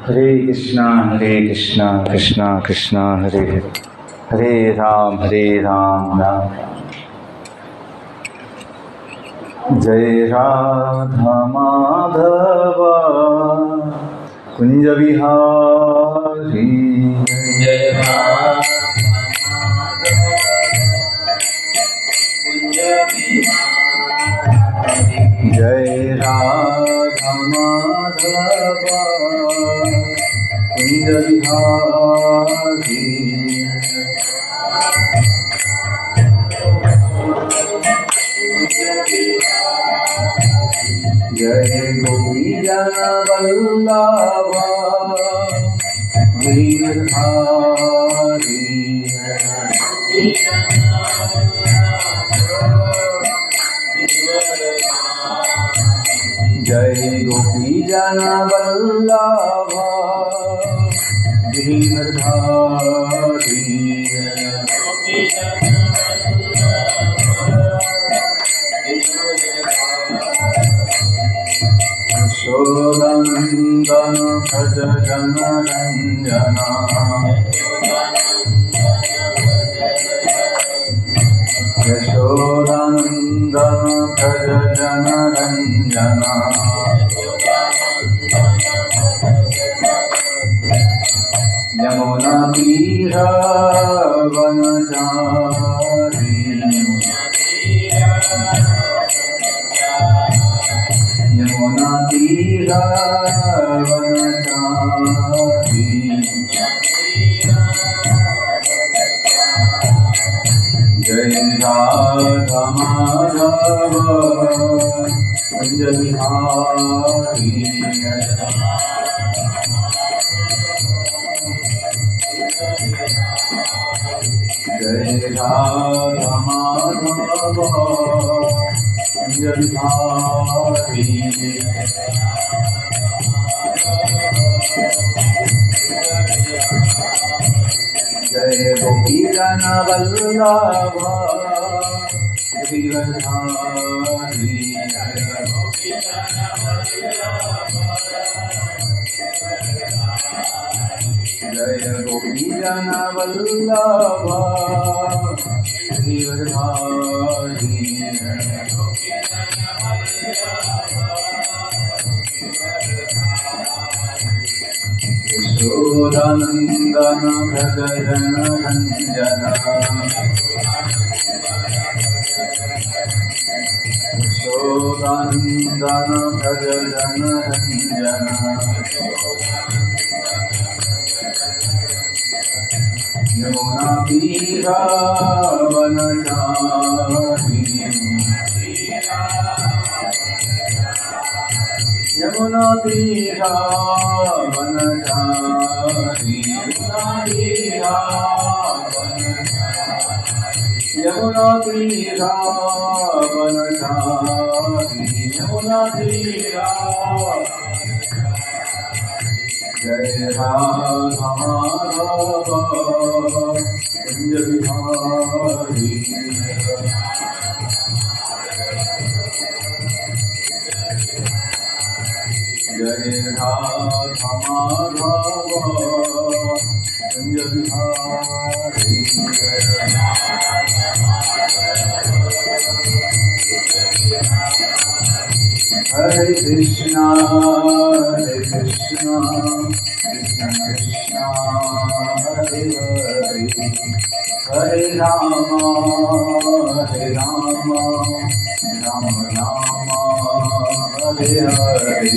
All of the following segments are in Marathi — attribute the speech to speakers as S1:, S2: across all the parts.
S1: हरे कृष्णा कृष्णा कृष्णा हरे हरे, हरे राम राम राम। जय राधा माधव कुंज बिहारी,
S2: जय राधा माधव कुंज बिहारी,
S1: जय राधा माधव कुंज बिहारी। जय गोपी जन वल्लभ गिरधारी, जय गोपी जन वल्लभ गिरधारी। यशोदनन्दन भज जन रञ्जना, यशोदनन्दन भज जन रञ्जना। यमुना तीर वनचारी, यमुना तीर वनचारी। जय राधा माधव कुंज बिहारी, जय राधा माधव कुंज बिहारी। जय गोपी जन वल्लभ गिरधारी, जय गोपी जन वल्लभ गिरधारी। यशोदनन्दन भज जन रञ्जना, यशोदनन्दन भज जन रञ्जना। यमुना तीर वनचारी, यमुना तीर वनचारी, यमुना तीर वनचारी, यमुना तीर। जय राधा माधव कुंज बिहारी, जय राधा माधव कुंज बिहारी। हरे कृष्णा कृष्ण कृष्ण हरे हरे, हरे राम राम राम हरे हरे।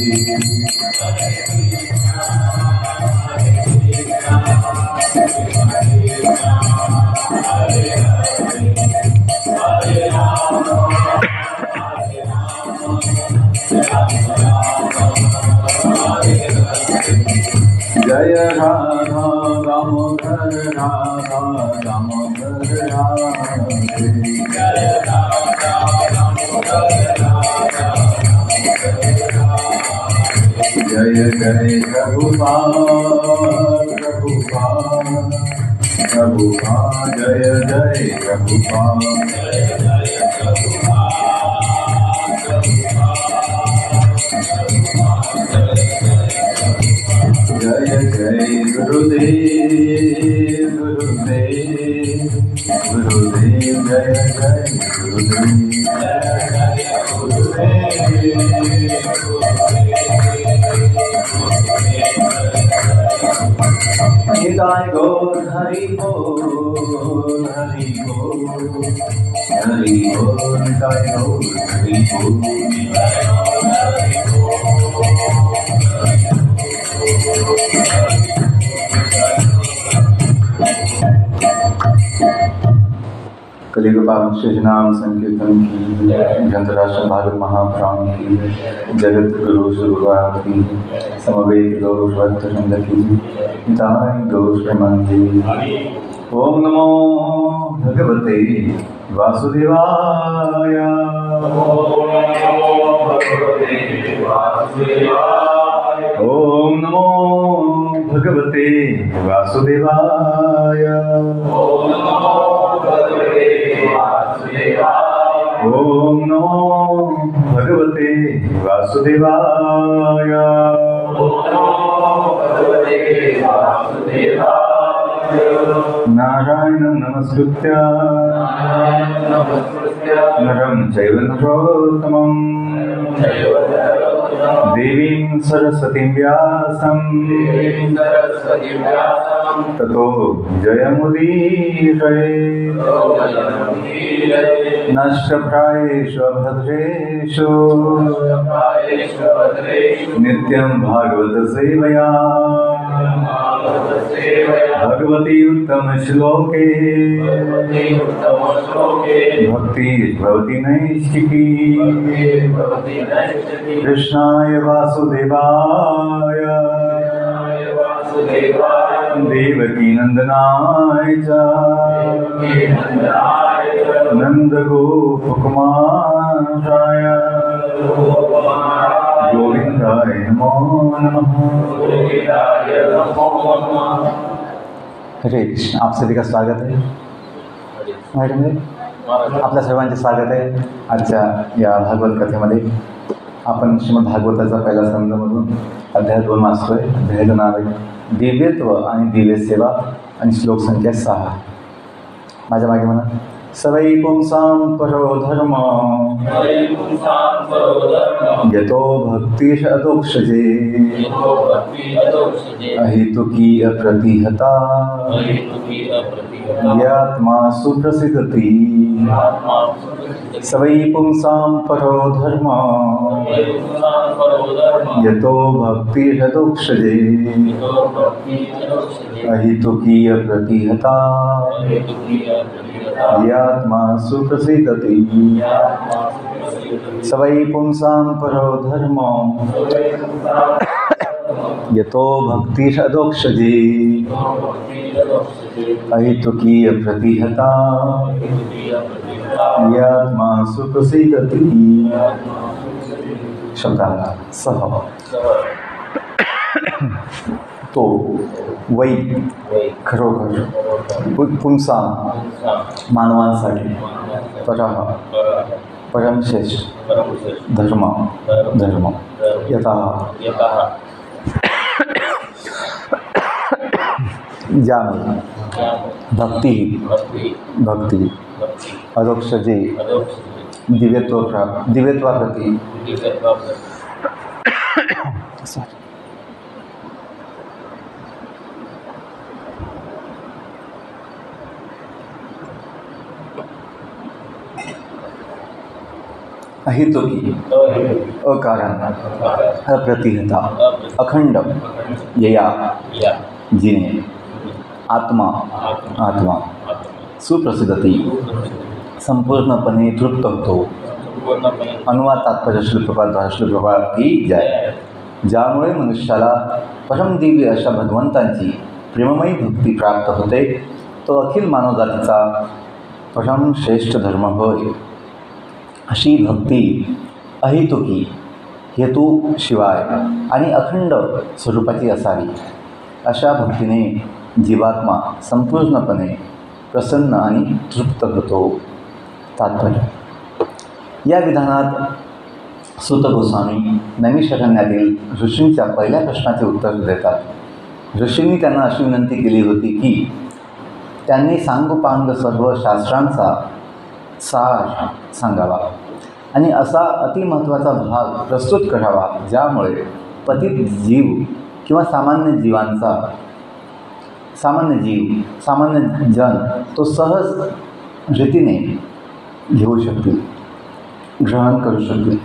S1: जय राधा दामोदर राधा दामोदर राधे,
S2: जय राधा दामोदर राधा
S1: जय जय प्रभुपाद प्रभुपाद प्रभुपाद, जय जय प्रभुपाद। जय जय गुरुदेव गुरुदेव गुरुदेव जय जय निताय गौर हरि बोल हरि बोल हरि बोल निताय गौर हरि बोल कलियुग पावन श्री नाम संकीर्तन की ग्रंथराष्ट्र भागवत महापुराण की जगत गुरु शुरुआत की समवेत गौर भक्त संग की निताय गौर श्रीमंदी। ओम नमो भगवते वासुदेवाय। ओम नमो भगवते वासुदेवाय। ओम नमो भगवते वासुदेवाय। नारायणं नमस्कृत्य नरं चैव नरोत्तमं देवीं सरस्वतीं व्यासं ततो जयमुदीरये। नष्टप्रायेषु भद्रेषु नित्यं भागवत सेवया भगवती उत्तम श्लोके भक्ति भवति नैष्ठिकी। कृष्णाय वासुदेवाय देवकी नंदनाय च नंदगोपकुमाराय गोविंदाय नमो नमः। हरे कृष्ण। आप सभी का स्वागत है मॅडम। आपल्या सर्वांचे स्वागत आहे आजच्या या भागवत कथेमध्ये। आपण श्रीमद भागवताचा पहिला स्कंदमधून अध्याय 2 वाचतोय। अध्यायाचं नाव आहे दिव्यत्व आणि दिव्य सेवा आणि श्लोक संख्या 6। माझ्या मागे म्हणा सवै पुंसां परो धर्म यतो भक्तिश अदोक्षजे अहेतुकी अप्रतिहता यात्मा सुप्रसिद्धति। सवै पुंसां परो धर्म यतो भक्तिश अदोक्षजे अहेतुकी अप्रतिहता यात्मा सुप्रसिद्धति। सवै पुंसां परो धर्म यतो भक्तिश अदोक्षजे अहेतुकी अप्रतिहता यात्मा सुप्रसिद्धति। शब्दार्थ सह तो वै खरोखर पुंसा मानवांसाठी परः परमश्रेष्ठ धर्म धर्म यथा ज्यामध्ये भक्ती भक्ती अदोक्षजे दिव्यत्वाप्रती अहेतुकी अकारण अप्रतिहता अखंड यया जिने आत्मा आत्मा सुप्रसिद्धती संपूर्णपणे तृप्त होतो। अनुवाद तात्पर्य श्रीप्रपाद्वारा श्रीप्रपाद की जय। ज्यामुळे मनुष्याला परमदिव्य अशा भगवंतांची प्रेममयी भक्ती प्राप्त होते तो अखिल मानवजातीचा परमश्रेष्ठ धर्म होय। अशी भक्ती अहेतुकी हेतू शिवाय आणि अखंड स्वरूपाची असावी। अशा भक्तीने जीवात्मा संपूर्णपणे प्रसन्न आणि तृप्त होतो। तात्पर्य या विधानात सूत गोस्वामी नैमिषारण्यातील ऋषींच्या पहिल्या प्रश्नाचे उत्तर देतात ऋषींनी त्यांना अशी विनंती केली होती की त्यांनी सांगोपांग सर्व शास्त्रांचा सार सांगावा आणि असा अतिमहत्त्वाचा भाग प्रस्तुत करावा ज्यामुळे पतित जीव किंवा सामान्य जन तो सहज रीतीने घेऊ शकतील, ग्रहण करू शकतील.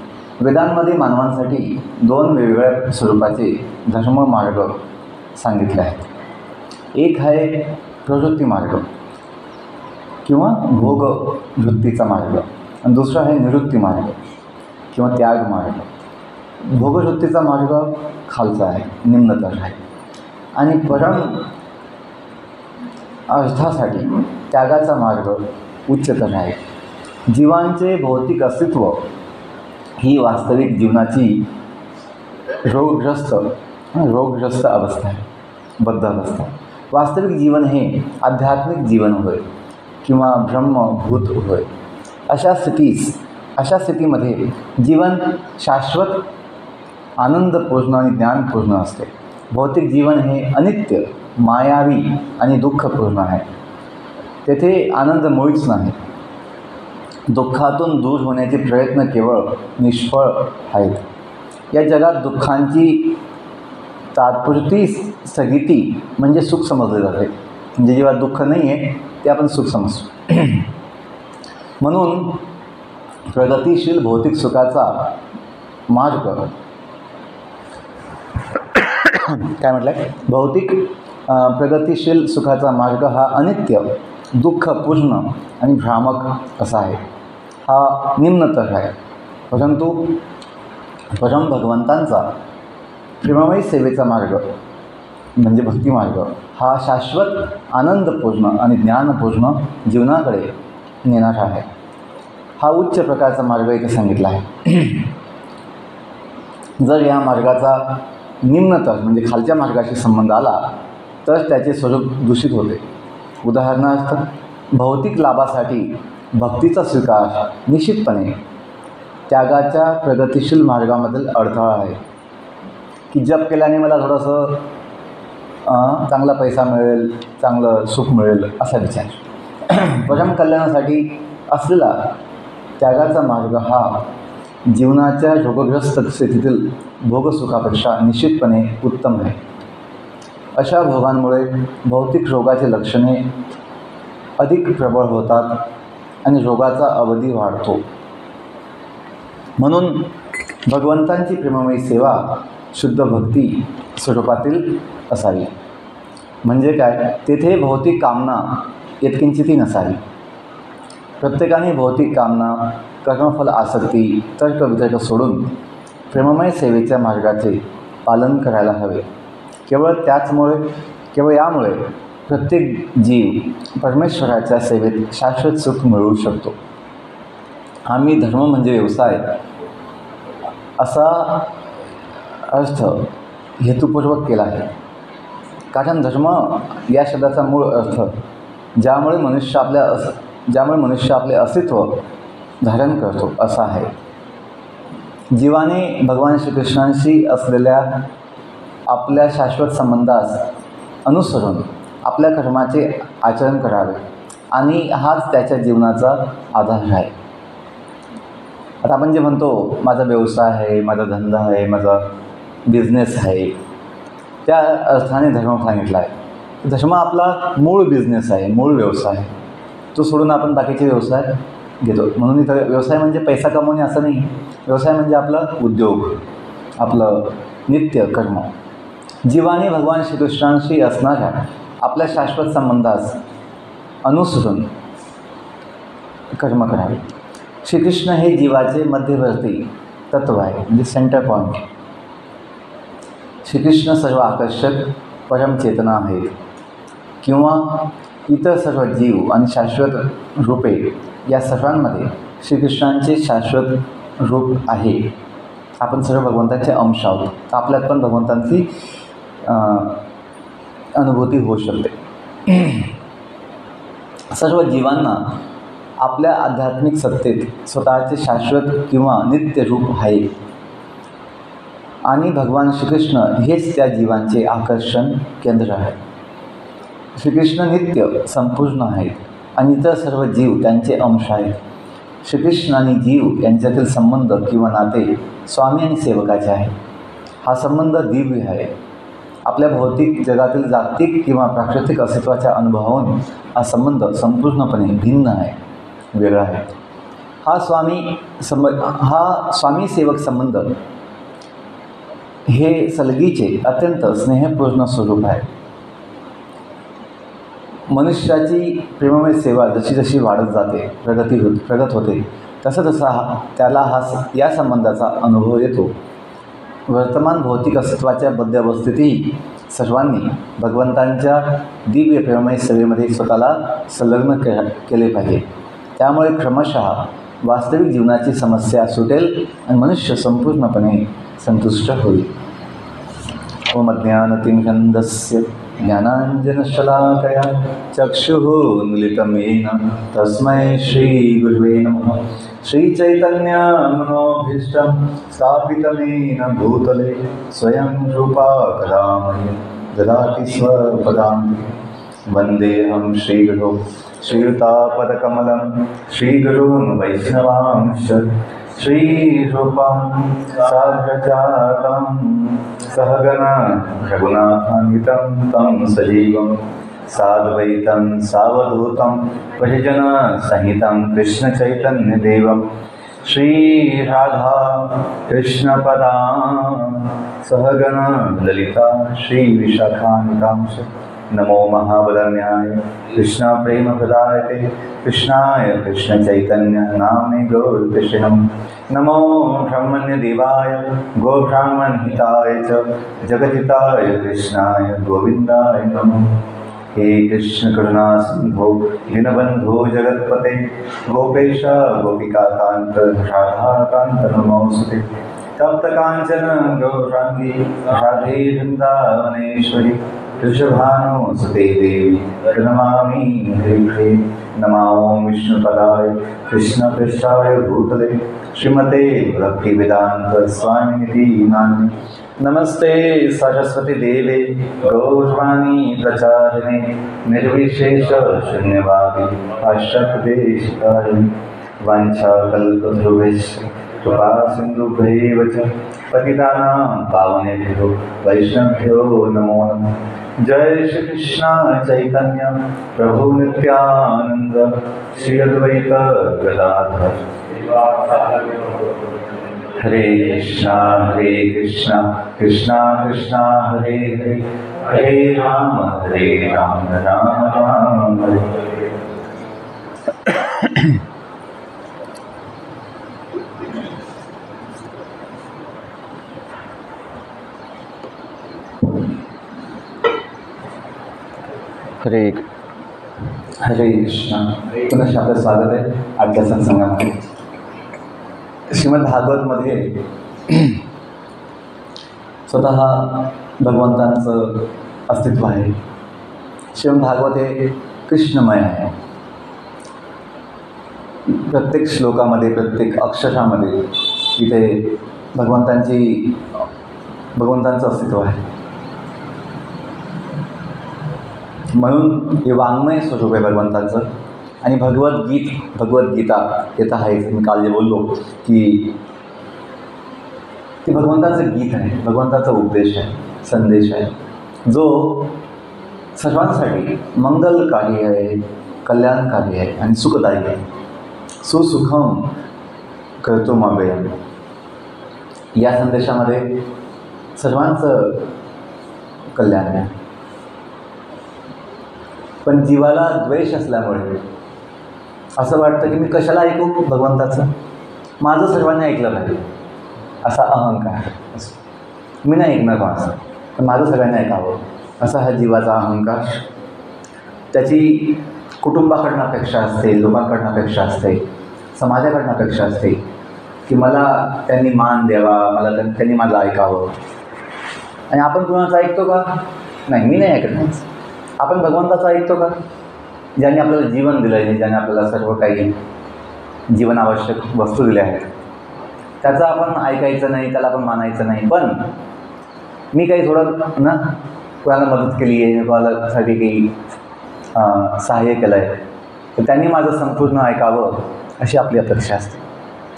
S1: वेदांमध्ये मानवांसाठी 2 वेगवेगळ्या स्वरूपाचे धर्ममार्ग सांगितले आहेत. एक आहे प्रवृत्ती मार्ग किंवा भोग वृत्तीचा मार्ग आणि दुसरा आहे निवृत्ती मार्ग किंवा त्याग मार्ग. भोगवृत्तीचा मार्ग खालचा आहे, निम्नतर आहे आणि परम अर्थासाठी त्यागाचा मार्ग उच्चतर आहे. जीवांचे भौतिक अस्तित्व ही वास्तविक जीवनाची रोगग्रस्त अवस्था आहे, बद्ध अवस्था. वास्तविक जीवन हे आध्यात्मिक जीवन होय किंवा ब्रह्मभूत होय. अशा स्थितीमध्ये जीवन शाश्वत आनंदपूर्ण आणि ज्ञानपूर्ण असते. भौतिक जीवन हे अनित्य, मायावी आणि दुःखपूर्ण आहे. तेथे आनंद मुळीच नाही. दुःखातून दूर होण्याचे प्रयत्न केवळ निष्फळ आहेत. या जगात दुःखांची तात्पुरती स्थगिती म्हणजे सुख समजले जाते. म्हणजे जेव्हा दुःख नाही आहे ते आपण सुख समजतो. म्हणून प्रगतिशील भौतिक सुखाचा मार्ग काय म्हटलं आहे, भौतिक प्रगतिशील सुखाचा मार्ग हा अनित्य, दुःखपूर्ण आणि भ्रामक असा आहे. हा निम्नतर आहे. परंतु परम भगवंतांचा प्रेममय सेवेचा मार्ग म्हणजे भक्तिमार्ग हा शाश्वत आनंदपूर्ण आणि ज्ञानपूर्ण जीवनाकडे नेणारा आहे. हा उच्च प्रकारचा मार्ग इथे सांगितला आहे. जर या मार्गाचा निम्नतर म्हणजे खालच्या मार्गाशी संबंध आला तर त्याचे स्वरूप दूषित होते. उदाहरणार्थ भौतिक लाभासाठी भक्तीचा स्वीकार निश्चितपणे त्यागाच्या प्रगतिशील मार्गामधील अडथळा आहे. की जप केल्याने मला थोडंसं चांगला पैसा मिळेल, चांगलं सुख मिळेल असा विचार. परम कल्याणासाठी असलेला त्यागाचा मार्ग हा जीवनाच्या रोगग्रस्त स्थितीतील भोगसुखापेक्षा निश्चितपणे उत्तम आहे. अशा भोगांमुळे भौतिक रोगाचे लक्षणे अधिक प्रबळ होतात आणि रोगाचा अवधी वाढतो. म्हणून भगवंतांची प्रेममयी सेवा शुद्ध भक्ती स्वरूपातील असावी. म्हणजे काय, तेथे भौतिक कामना यत्किंचितही नसावी. प्रत्येकाने भौतिक कामना, कर्मफल आसक्ती, तर्कवितर्क सोडून प्रेममय सेवेच्या मार्गाचे पालन करायला हवे. केवळ यामुळे प्रत्येक जीव परमेश्वराच्या सेवेत शाश्वत सुख मिळवू शकतो. आम्ही धर्म म्हणजे व्यवसाय असा अर्थ हेतुपूर्वक केला आहे. कारण धर्म या शब्दाचा मूळ अर्थ ज्यामुळे मनुष्य आपले अस्तित्व धारण करतो असा आहे. जीवाने भगवान श्रीकृष्णांशी असलेल्या आपल्या शाश्वत संबंधास अनुसरून आपल्या कर्माचे आचरण करावे आणि हाच त्याच्या जीवनाचा आधार आहे. आता आपण जे म्हणतो माझा व्यवसाय आहे, माझा धंदा आहे, माझा बिझनेस आहे, त्या अर्थाने धर्म सांगितला आहे. धर्म आपला मूळ बिझनेस आहे, मूळ व्यवसाय आहे. तो सोडून आपण बाकीचे व्यवसाय घेतो. म्हणून इथं व्यवसाय म्हणजे पैसा कमवणे असं नाही. व्यवसाय म्हणजे आपला उद्योग, आपलं नित्य कर्म. जीवाने भगवान श्रीकृष्णांशी असणाऱ्या आपल्या शाश्वत संबंधास अनुसरून कर्म करावे. श्रीकृष्ण हे जीवाचे मध्यवर्ती तत्व आहे, म्हणजे सेंटर पॉईंट. श्रीकृष्ण सर्व आकर्षक परमचेतना आहेत किंवा इतर सर्व जीव आणि शाश्वत रूपे या सर्वांमध्ये श्रीकृष्णांचे शाश्वत रूप आहे. आपण सर्व भगवंतांचे अंश आहोत. आपल्यात पण भगवंतांची अनुभूती होऊ शकते. सर्व जीवांना आपल्या आध्यात्मिक सत्तेत स्वतःचे शाश्वत किंवा नित्य रूप आहे आणि भगवान श्रीकृष्ण हेच त्या जीवांचे आकर्षण केंद्र आहे. श्रीकृष्ण नित्य संपूर्ण आहेत आणि इतर सर्व जीव त्यांचे अंश आहेत. श्रीकृष्ण आणि जीव यांच्यातील संबंध किंवा नाते स्वामी आणि सेवकाचे आहे. हा संबंध दिव्य आहे. आपल्या भौतिक जगातील जागतिक किंवा प्राकृतिक अस्तित्वाच्या अनुभवाहून हा संबंध संपूर्णपणे भिन्न आहे, वेगळा आहे. हा स्वामी सेवक संबंध हे सलगीचे अत्यंत स्नेहपूर्ण स्वरूप आहे. मनुष्याची प्रेममय सेवा जशी जशी वाढत जाते, प्रगत होते, तसा त्याला या संबंधाचा अनुभव येतो. वर्तमान भौतिक अस्तित्वाच्या बद्धावस्थेतही सर्वांनी भगवंतांच्या दिव्य प्रेममय सेवेमध्ये स्वतःला संलग्न केले पाहिजे. त्यामुळे क्रमशः वास्तविक जीवनाची समस्या सुटेल आणि मनुष्य संपूर्णपणे संतुष्ट होईल. ओम अज्ञानतिमिरन्धस्य ज्ञानाञ्जनशलाकया चक्षुः येन तस्मै श्रीगुरुवे नमः. श्रीचैतन्यमनोभीष्टं स्थापितमेन भूतले स्वयं रूपा कदा मह्यं ददाति स्वपदान्तिकं. वन्देऽहं श्रीगुरो श्रीयुतापदकमलं श्रीगुरून् वैष्णवांश्च श्रीरूपं साग्रजातं सहगना रघुनाथान्वितं तं सजीवं साद्वैतं सावधूतं परिजनसहितं कृष्णचैतन्यदेवं श्रीराधा कृष्णपदां सहगना ललिता श्रीविशाखान्वितांश्च. नमो महाबलान्याय कृष्णप्रेमप्रदायते कृष्णाय कृष्णचैतन्य नाम्ने गौरकृष्णे नमो ब्रह्मण्यदेवाय गोब्राह्मणहिताय च जगद्हिताय कृष्णाय गोविन्दाय नमः. हे कृष्ण करुणा सिंधो दीनबन्धो जगत्पते गोपेश गोपिकाकान्त राधाकान्त नमोऽस्तुते. तप्तकाञ्चन गौराङ्गी राधे वृन्दावनेश्वरी वृषभानुसुते देवी प्रणमामि हरिप्रिये. नमो विष्णुपदाय कृष्णपृष्ठाय भूतले श्रीमते भक्तिवेदान्त स्वामिनिधि नाम्ने. नमस्ते सरस्वती देवे गौरवाणी प्रचारिणे निर्विशेष शून्यवादी पाश्चात्यदेशकारिणे. वाञ्छाकल्पतरुभ्यश्च कृपा सिन्धुभ्यैव च पतितानां पावनेभ्यो वैष्णवेभ्यो नमो नमः. जय श्री कृष्ण चैतन्य प्रभु नित्यानंद श्री अद्वैत गदाधर. हरे कृष्णा कृष्णा कृष्णा हरे हरे हरे राम राम राम हरे हरे. हरे कृष्णा. पुन्हा आपलं स्वागत आहे आजच्या सत्संगामध्ये. श्रीमद भागवतमध्ये स्वतः भगवंतांचं अस्तित्व आहे. श्रीमद भागवत हे कृष्णमय आहे. प्रत्येक श्लोकामध्ये प्रत्येक अक्षरामध्ये इथे भगवंतांचं अस्तित्व आहे. म्हणून हे वाङ्मय स्वरूप आहे भगवंतांचं. आणि भगवद्गीता हे तर आहेच. मी काल जे बोललो की ते भगवंताचं गीत आहे, भगवंताचा उपदेश आहे, संदेश आहे, जो सर्वांसाठी मंगलकारी आहे, कल्याणकारी आहे आणि सुखदायी आहे. सुसुखम कर्तुमव्ययम्. या संदेशामध्ये सर्वांचं कल्याण आहे. पण जीवाला द्वेष असल्यामुळे असं वाटतं की मी कशाला ऐकू भगवंताचं, माझं सर्वांनी ऐकलं पाहिजे असा अहंकार. मी नाही ऐकणार कोणाचं, पण माझं सगळ्यांनी ऐकावं असा हा जीवाचा अहंकार. त्याची कुटुंबाकडनं अपेक्षा असते, लोकांकडनं अपेक्षा असते, समाजाकडनं अपेक्षा असते की मला त्यांनी मान द्यावा, त्यांनी मला ऐकावं. आणि आपण कुणाचं ऐकतो का? नाही, मी नाही ऐकणार. आपण भगवंताचं ऐकतो का? ज्याने आपल्याला जीवन दिलं आहे, ज्याने आपल्याला सर्व काही जीवन आवश्यक वस्तू दिल्या आहेत, त्याचं आपण ऐकायचं नाही, त्याला आपण मानायचं नाही. पण मी काही थोडं ना कोणाला मदत केली आहे, कोणासाठी काही सहाय्य केलं आहे, तर त्यांनी माझं संपूर्ण ऐकावं अशी आपली अपेक्षा असते.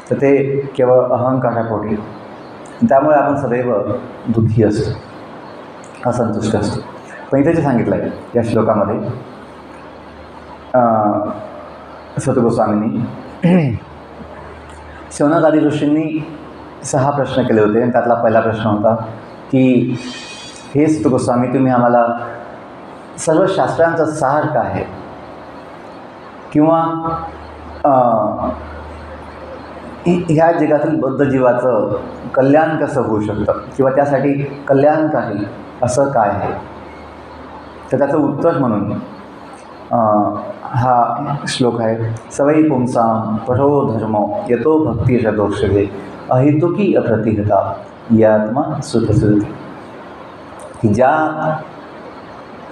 S1: तर ते केवळ अहंकारापोटी. त्यामुळे आपण सदैव दुःखी असतो, असंतुष्ट असतो. पण इथे जे सांगितलं आहे या श्लोकामध्ये सत गोस्वामींनी शौनकादी ऋषींनी 6 प्रश्न केले होते आणि त्यातला पहिला प्रश्न होता की हे सत गोस्वामी, तुम्ही आम्हाला सर्व शास्त्रांचा सार काय आहे, किंवा ह्या जगातील बद्ध जीवाचं कल्याण कसं होऊ शकतं, किंवा त्यासाठी कल्याणकारी असं काय आहे. तर त्याचं उत्तर म्हणून हा श्लोक आहे. सवै पुंसां परो धर्मो यतो भक्तिर् दोषते अहेतुकी अप्रतिहता यात्मा सुखसुखी. की ज्या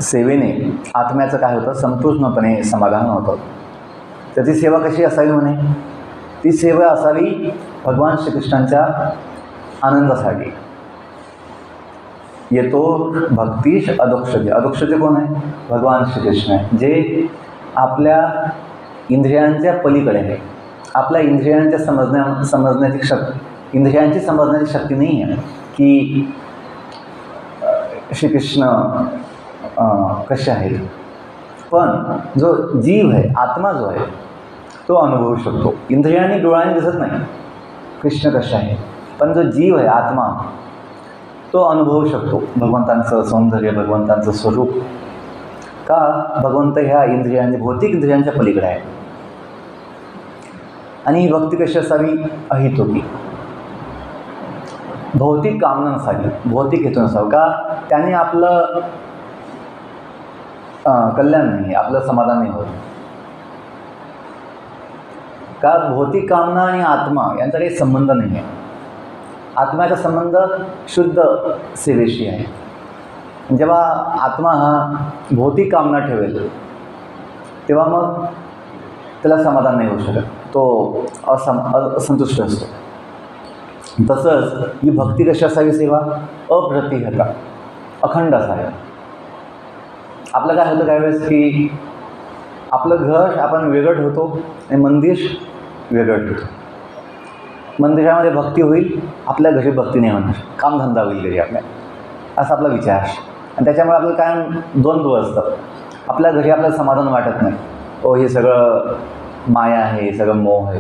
S1: सेवेने आत्म्याचं काय होतं, संपूर्णपणे समाधान होतं. तर ती सेवा कशी असावी म्हणे, ती सेवा असावी भगवान श्रीकृष्णांच्या आनंदासाठी. येतो भक्तीश अदोक्षते. अदोक्षते कोण आहे, भगवान श्रीकृष्ण आहे, जे आपल्या इंद्रियांच्या पलीकडे आहे. आपल्या इंद्रियांच्या समजण्याची शक्ती, इंद्रियांची समजण्याची शक्ती नाही आहे की श्रीकृष्ण कसे आहेत. पण जो जीव आहे, आत्मा जो आहे, तो अनुभवू शकतो. इंद्रियांनी डोळ्यांनी दिसत नाही कृष्ण कसे आहे, पण जो जीव आहे, आत्मा, तो अनुभवू शकतो भगवंतांचं सौंदर्य, भगवंतांचं स्वरूप. का भगवंत ह्या इंद्रियांच्या, भौतिक इंद्रियांच्या पलीकडे आहे. आणि ही भक्ती कशी असावी, अहितोकी, भौतिक कामना नसावी, भौतिक हेतू नसावं. का त्याने आपलं कल्याण नाही, आपलं समाधान नाही होत. का भौतिक कामना आणि आत्मा यांचा काही संबंध नाही आहे. आत्म्याचा संबंध शुद्ध सेवेशी आहे. जेव्हा आत्मा हा भौतिक कामना ठेवेल तेव्हा मग त्याला समाधान नाही होऊ शकत, तो असंतुष्ट असतो. तसंच ही भक्ती कशी असावी, सेवा अप्रतिहता, अखंड असावी. आपलं काय होतं काही वेळेस की आपलं घर आपण वेगळं ठेवतो आणि मंदिर वेगळं ठेवतो. मंदिरामध्ये भक्ती होईल, आपल्या घरी भक्ती नाही होणार, कामधंदा होईल घरी आपल्या, असा आपला विचार. आणि त्याच्यामुळे आपलं काय द्वंद्व असतं. आपल्या घरी आपल्याला समाधान वाटत नाही, ओ हे सगळं माया आहे, हे सगळं मोह आहे.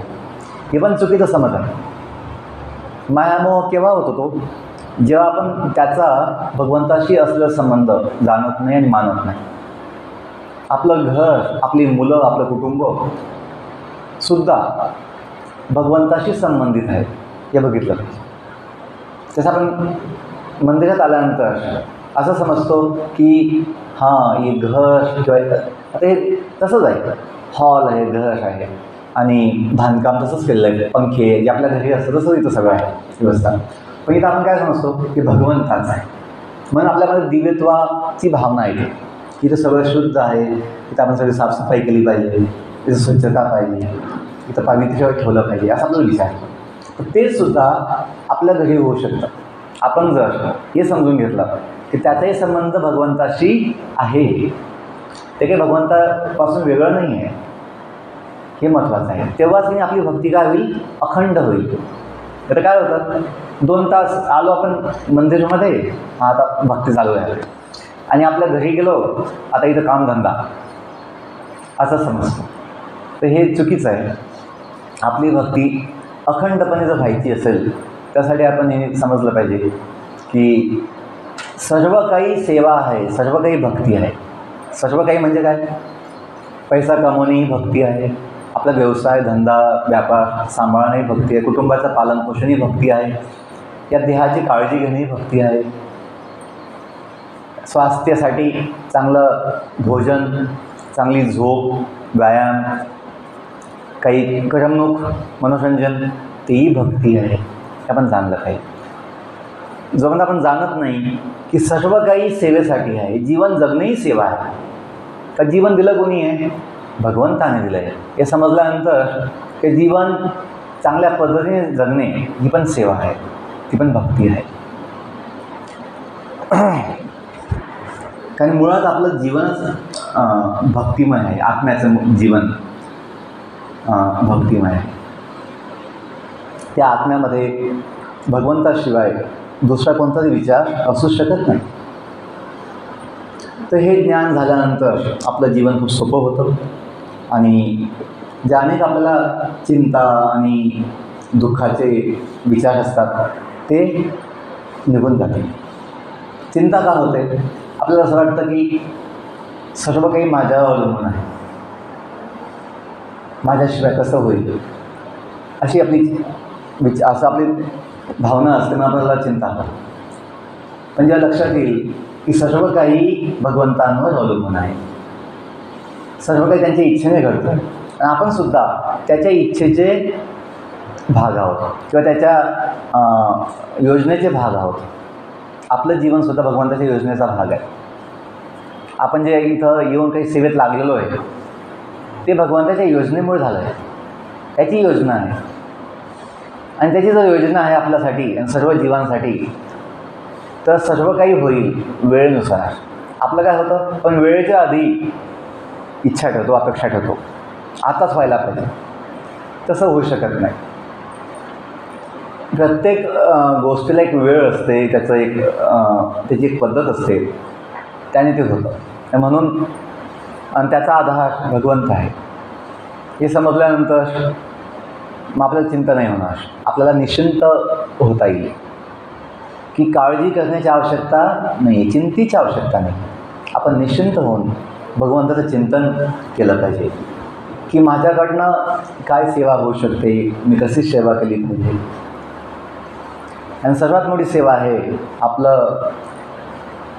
S1: हे पण चुकीचं समज आहे. मायामोह केव्हा होतो, तो जेव्हा आपण त्याचा भगवंताशी असलेला संबंध जाणत नाही आणि मानत नाही. आपलं घर, आपली मुलं, आपलं कुटुंब सुद्धा भगवंताशी संबंधित आहे हे बघितलं. तसं आपण मंदिरात आल्यानंतर असं समजतो की हां हे घर किंवा आता हे तसंच आहे, हॉल आहे, घर आहे आणि बांधकाम तसंच केलेलं आहे, पंखे जे आपल्या घरी असतं तसंच इथं सगळं आहे व्यवस्था. पण इथं आपण काय समजतो की भगवंताच आहे. म्हणून आपल्यामध्ये दिव्यत्वाची भावना येते. इथं सगळं शुद्ध आहे, इथं आपण सगळी साफसफाई केली पाहिजे, इथं स्वच्छता पाहिजे, इथं पावित्र्य ठेवलं पाहिजे, असा आपला विचार आहे. तर ते सुद्धा आपल्या घरी होऊ शकतं. आपण जर हे समजून घेतलं की त्याचाही संबंध भगवंताशी आहे, ते काही भगवंतापासून वेगळं नाही आहे, हे महत्त्वाचं आहे. तेव्हाच मी आपली भक्ती काय होईल, अखंड होईल. तर काय होतं, 2 तास आलो आपण मंदिरामध्ये, आता भक्ती चालू आहे, आणि आपल्या घरी गेलो, आता इथं कामधंदा, असं समजतो. तर हे चुकीचं आहे. आपली भक्ती अखंडपणे जर व्हायची असेल, त्यासाठी आपण हे समजलं पाहिजे की सर्व काही सेवा आहे, सर्व काही भक्ती आहे. सर्व काही म्हणजे काय, पैसा कमवणे ही भक्ती आहे, आपला व्यवसाय, धंदा, व्यापार सांभाळणे ही भक्ती आहे, कुटुंबाचं पालनपोषण ही भक्ती आहे, या देहाची काळजी घेणे ही भक्ती आहे, स्वास्थ्यासाठी चांगलं भोजन, चांगली झोप, व्यायाम, काही करमणूक, मनोरंजन, तेही भक्ती आहे. हे आपण जाणलं पाहिजे. जोपर्यंत आपण जाणत नाही की सर्व काही सेवेसाठी आहे, जीवन जगणेही सेवा आहे. तर जीवन दिलं कोणी आहे, भगवंताने दिलं आहे. हे समजल्यानंतर ते जीवन चांगल्या पद्धतीने जगणे ही पण सेवा आहे, ती पण भक्ती आहे. कारण मुळात आपलं जीवनच भक्तिमय आहे. आत्म्याचं जीवन भक्तिमय आहे. त्या आत्म्यामध्ये भगवंताशिवाय दुसरा कोणताही विचार असू शकत नाही. तर हे ज्ञान झाल्यानंतर आपलं जीवन खूप सोपं होतं आणि जे अनेक आपल्याला चिंता आणि दुःखाचे विचार असतात ते निघून जाते. चिंता का होते? आपल्याला असं वाटतं की सर्व काही माझ्यावर अवलंबून आहे, माझ्याशिवाय कसं होईल, अशी असं आपली भावना असते. मग आपल्याला चिंता होते. पण जेव्हा लक्षात येईल की सर्व काही भगवंतांवर अवलंबून आहे, सर्व काही त्यांच्या इच्छेने घडतं आणि आपण सुद्धा त्याच्या इच्छेचे भाग आहोत किंवा त्याच्या योजनेचे भाग आहोत. आपलं जीवनसुद्धा भगवंताच्या योजनेचा भाग आहे. आपण जे इथं येऊन काही सेवेत लागलेलो आहे ते भगवंताच्या योजनेमुळे झालं आहे. त्याची योजना आहे आणि त्याची जर योजना आहे आपल्यासाठी आणि सर्व जीवांसाठी तर सर्व काही होईल वेळेनुसार. आपलं काय होतं, पण वेळेच्या आधी इच्छा ठेवतो, अपेक्षा ठेवतो, आताच व्हायला पाहिजे. तसं होऊ शकत नाही. प्रत्येक गोष्टीला एक वेळ असते, त्याची एक पद्धत असते, त्याने ते होतं. म्हणून आणि त्याचा आधार भगवंत आहे हे समजल्यानंतर मग आपल्याला चिंता नाही होणार. आपल्याला निश्चिंत होता येईल की काळजी करण्याची आवश्यकता नाही, चिंतेची आवश्यकता नाही. आपण निश्चिंत होऊन भगवंताचं चिंतन केलं पाहिजे की माझ्याकडनं काय सेवा होऊ शकते, मी कशी सेवा केली पाहिजे. आणि सर्वात मोठी सेवा आहे आपलं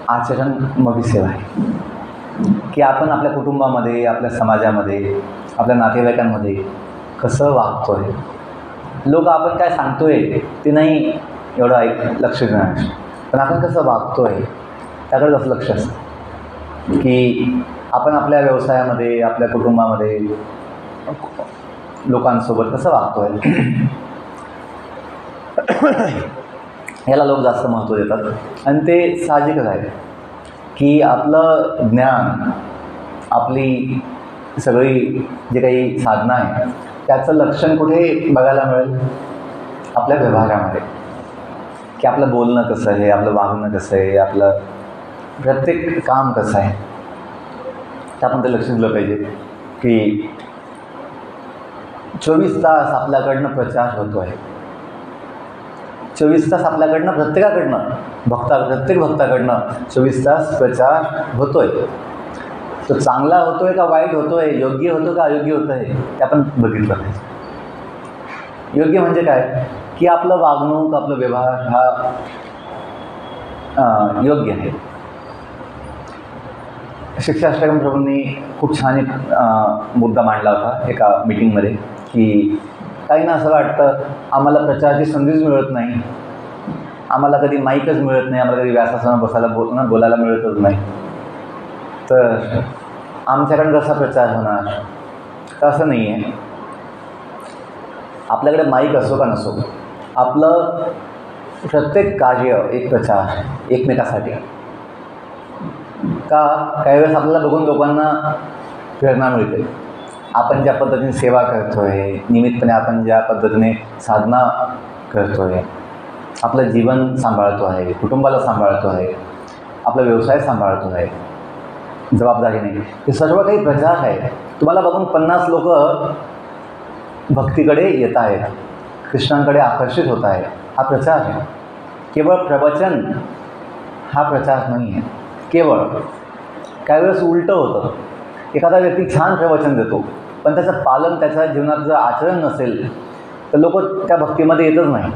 S1: आचरण. मोठी सेवा आहे की आपण आपल्या कुटुंबामध्ये, आपल्या समाजामध्ये, आपल्या नातेवाईकांमध्ये कसं वागतो आहे. लोक आपण काय सांगतो आहे ते नाही एवढं लक्ष देणार, पण आपण कसं वागतो आहे त्याकडे असं लक्ष असतं की आपण आपल्या व्यवसायामध्ये, आपल्या कुटुंबामध्ये लोकांसोबत कसं वागतो आहे. याला लोक जास्त महत्त्व देतात आणि ते साहजिकच आहे की आपलं ज्ञान, आपली सगळी जे काही साधना आहे त्याचं लक्षण कुठे बघायला मिळेल? आपल्या व्यवहारामध्ये, की आपलं बोलणं कसं आहे, आपलं वागणं कसं आहे, आपलं प्रत्येक काम कसं आहे. तर आपण ते लक्ष दिलं पाहिजे की 24 तास आपल्याकडनं प्रचार होतो आहे. 24 तास आपल्याकडनं प्रत्येकाकडनं प्रत्येक भक्ताकडनं 24 तास प्रचार होतो आहे. तो चांगला होतो आहे का वाईट होतो आहे, योग्य होतो का अयोग्य होतं आहे ते आपण बघितलं पाहिजे. योग्य म्हणजे काय की आपलं वागणूक, आपलं व्यवहार हा योग्य आहे. शिक्षाष्टकम प्रभूंनी खूप छान एक मुद्दा मांडला होता एका मीटिंगमध्ये की काहींना असं वाटतं आम्हाला प्रचाराची संधीच मिळत नाही, आम्हाला कधी माईकच मिळत नाही, आम्हाला कधी व्यासासमोर बोलायला मिळतच नाही, तर आमच्याकडे कसा प्रचार होणार. तर असं नाही आहे. आपल्याकडे माईक असो का नसो, आपलं प्रत्येक कार्य एक प्रचार एकमेकासाठी. का काही वेळेस आपल्याला बघून लोकांना प्रेरणा मिळते. आपण ज्या पद्धतीने सेवा करतो आहे, नियमितपणे आपण ज्या पद्धतीने साधना करतो आहे, आपलं जीवन सांभाळतो आहे, कुटुंबाला सांभाळतो आहे, आपला व्यवसाय सांभाळतो आहे जबाबदारीने, हे सर्व काही प्रचार आहे. तुम्हाला बघून 50 लोक भक्तीकडे येत आहेत, कृष्णांकडे आकर्षित होत आहे, हा प्रचार आहे. केवळ प्रवचन हा प्रचार नाही आहे. केवळ काही वेळेस उलटं होतं. एखादा व्यक्ती छान प्रवचन देतो पण त्याचं पालन, त्याच्या जीवनात जर आचरण नसेल तर लोक त्या भक्तीमध्ये येतच नाही,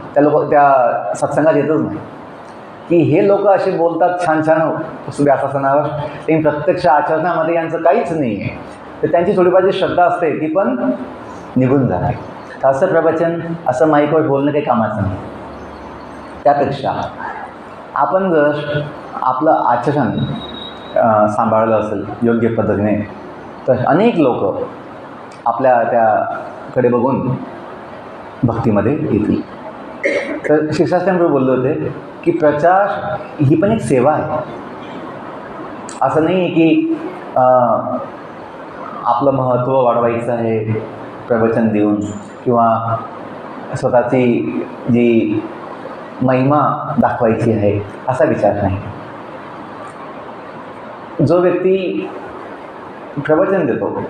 S1: त्या सत्संगात येतच नाही. की हे लोक असे बोलतात छान छान व्यासासनावर, ते प्रत्यक्ष आचरणामध्ये यांचं काहीच नाही आहे. तर त्यांची थोडीफार जी श्रद्धा असते ती पण निघून जाते. तर असं प्रवचन, असं माईकवर बोलणं काही कामाचं नाही. त्यापेक्षा आपण जर आपलं आचरण सांभाळलं असेल योग्य पद्धतीने तर अनेक लोक आपल्या त्याकडे बघून भक्तीमध्ये येतील. तर शिक्षाष्टांग बोलले होते की प्रचार ही पण एक सेवा आहे. असं नाही आहे की आपलं महत्त्व वाढवायचं आहे प्रवचन देऊन किंवा स्वतःची जी महिमा दाखवायची आहे असा विचार नाही. जो व्यक्ती प्रवचन देतो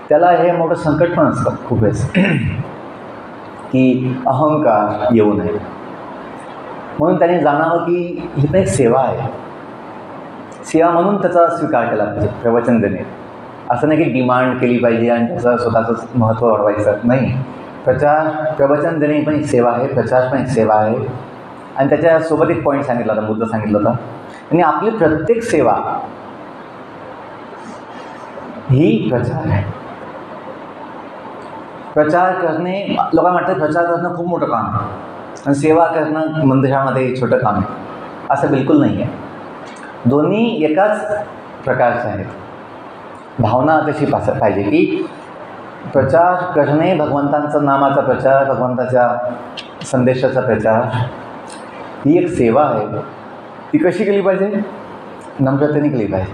S1: त्याला हे मोठं संकट पण असतं खूप वेळेस की अहंकार येऊ नये, म्हणून त्याने जाणावं की ही पण एक सेवा आहे. सेवा म्हणून त्याचा स्वीकार केला पाहिजे प्रवचन देणे. असं नाही की डिमांड केली पाहिजे आणि त्याचं स्वतःचं महत्त्व वाढवायचं नाही. प्रवचन देणे पण एक सेवा आहे, प्रचार पण एक सेवा आहे. आणि त्याच्यासोबत एक पॉईंट सांगितला होता, मुद्दा सांगितला होता, आणि आपली प्रत्येक सेवा ही प्रचार आहे. प्रचार करणे, लोकांना वाटतं प्रचार करणं खूप मोठं काम आहे आणि सेवा करणं मंदिरामध्ये छोटं काम आहे. असं बिलकुल नाही आहे. दोन्ही एकाच प्रकारचे आहेत. भावना तशी पाहिजे की प्रचार करणे, भगवंतांचं नामाचा प्रचार, भगवंताच्या संदेशाचा प्रचार ही एक सेवा आहे. ती कशी केली पाहिजे? नम्रतेने केली पाहिजे.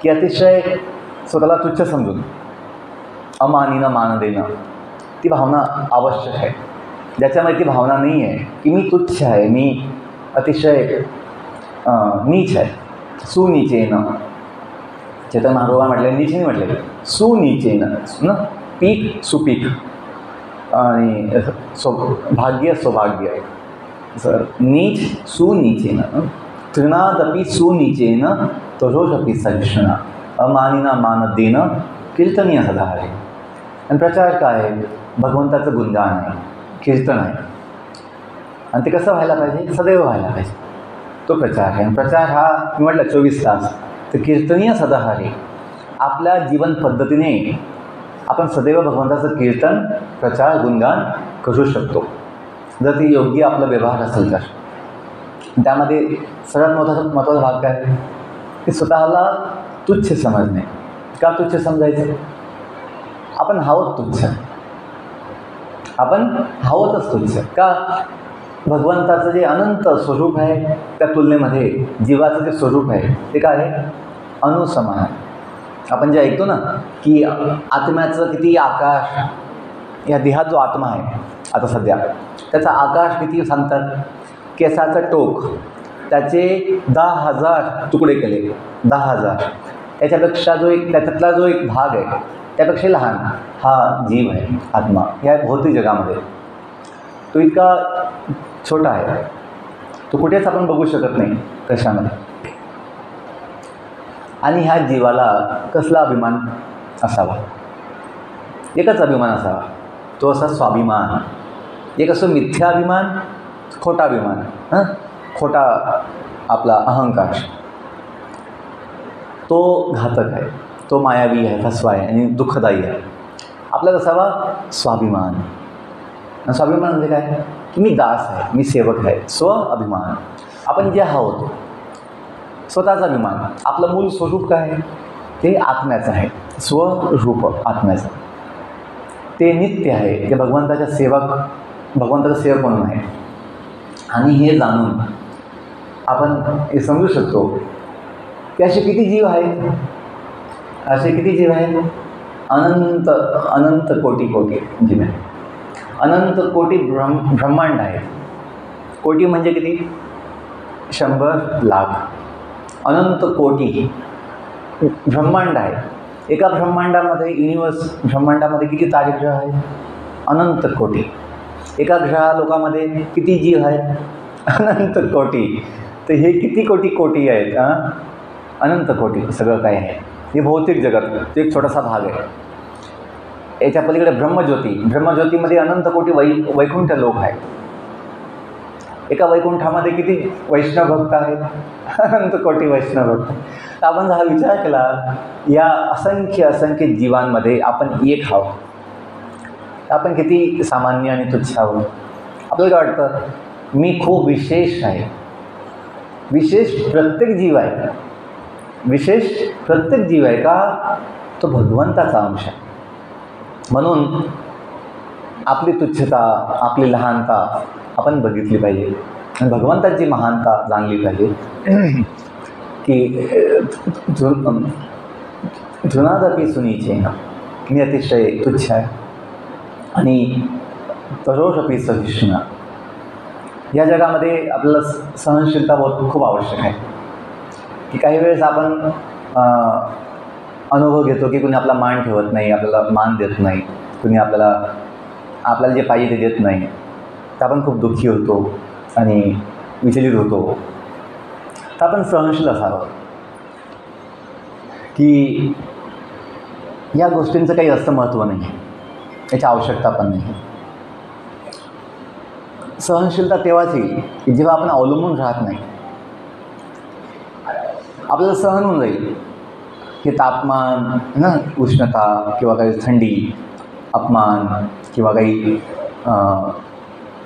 S1: की अतिशय स्वतःला तुच्छ समजून अमानीनं मान देणं, ती भावना आवश्यक आहे. ज्याच्यामध्ये ती भावना नाही आहे की मी तुच्छ आहे, मी अतिशय नीच आहे, सुनीचेनं. चेतन महाप्रभुला म्हटले, नीच नाही म्हटले, सुनीचेनं ना, पीक सुपीक आणि भाग्य सौभाग्य. नीच सुनीचेनं, तृणादपि सुनीचेनं तरोषपि सहिष्णुना, अमानिना मान देणं कीर्तनीय सदा आहे. आणि प्रचार काय आहे? भगवंताचं गुणगान आहे, कीर्तन आहे. आणि ते कसं व्हायला पाहिजे? सदैव व्हायला पाहिजे. तो प्रचार आहे. आणि प्रचार हा मी म्हटलं 24 तास. तर कीर्तनीय सदाहरी आपल्या जीवन पद्धतीने आपण सदैव भगवंताचं कीर्तन, प्रचार, गुणगान करू शकतो जर ती योग्य आपला व्यवहार असेल तर. त्यामध्ये सगळ्यात महत्त्वाचा भाग काय आहे? की स्वतःला तुच्छ समजणे. का तुच्छ समजायचं? आपण हवत तुच्छ, आपण हवतच तुच्छ. का? भगवंताचं जे अनंत स्वरूप आहे त्या तुलनेमध्ये जीवाचं जे स्वरूप आहे ते काय आहे? अनुसमान आहे. आपण जे ऐकतो ना की आत्म्याचं किती आकाश, या देहात जो आत्मा आहे आता सध्या त्याचा आकाश किती सांगतात? केसाचं टोक त्याचे 10,000 तुकडे केले, 10,000. त्याच्यापेक्षा त्याच्यातला जो एक भाग आहे त्यापेक्षा लहान हा जीव आहे, आत्मा, या भौतिक जगामध्ये. तो इतका छोटा आहे, तो कुठेच आपण बघू शकत नाही कशामध्ये. आणि ह्या जीवाला कसला अभिमान असावा? एकच अभिमान असावा, तो असा स्वाभिमान. एक असं मिथ्याभिमान, खोटा अभिमान, खोटा आपला अहंकार. तो घातक आहे, तो मायावी आहे, फसवा आहे आणि दुःखदायी आहे. आपल्याला असावा स्वाभिमान. स्वाभिमान म्हणजे काय? की मी दास आहे, मी सेवक आहे. स्व अभिमान, आपण जे आहोत, स्वतःचा अभिमान. आपलं मूळ स्वरूप काय आहे? ते आत्म्याचं आहे, स्वरूप आत्म्याचं. ते नित्य आहे, ते भगवंताचं सेवक म्हणून आहे. आणि हे जाणून आपण हे समजू शकतो की असे किती जीव आहेत, अनंत अनंत कोटी जीव आहेत. अनंत कोटी ब्रह्मांड आहे. कोटी म्हणजे किती? 100 लाख. अनंत कोटी ब्रह्मांड आहे. एका ब्रह्मांडामध्ये, ब्रह्मांडामध्ये किती तारेग्रह आहेत? अनंत कोटी. एका लोकामध्ये किती जीव आहेत? अनंत कोटी. तर हे किती कोटी आहेत? अनंत कोटी सगळं काय आहे. हे भौतिक जगत, तो एक छोटासा भाग आहे. याच्या पलीकडे ब्रह्मज्योतीमध्ये अनंत कोटी वैकुंठ लोक आहेत. एका वैकुंठामध्ये किती वैष्णव भक्त आहेत? अनंत कोटी वैष्णव भक्त. तर आपण जर हा विचार केला, या असंख्य जीवांमध्ये आपण एक आहोत. आपण किती सामान्य आणि तुच्छ आहोत. आपल्याला काय वाटतं? मी खूप विशेष आहे. विशेष प्रत्येक जीव आहे. का? तो भगवंताचा अंश आहे. म्हणून आपली तुच्छता, आपली लहानता आपण बघितली पाहिजे आणि भगवंताची महानता जाणली पाहिजे की जुनादपी सुनीचे ना, मी अतिशय तुच्छ आहे आणि तरोषपी सहिष्णू. या जगामध्ये आपल्याला सहनशीलता खूप आवश्यक आहे. की काही वेळेस आपण अनुभव घेतो की कुणी आपला मान ठेवत नाही, आपल्याला मान देत नाही, कुणी आपल्याला जे पाहिजे ते देत नाही, तर आपण खूप दुःखी होतो आणि विचलित होतो. तर आपण सहनशील असावं की या गोष्टींचं काही जास्त महत्त्व नाही आहे, याची आवश्यकता पण नाही. सहनशीलता तेव्हाच येईल की जेव्हा आपण अवलंबून राहत नाही. आपल्याला सहन होऊन जाईल की तापमान ना, उष्णता किंवा काही थंडी, अपमान किंवा काही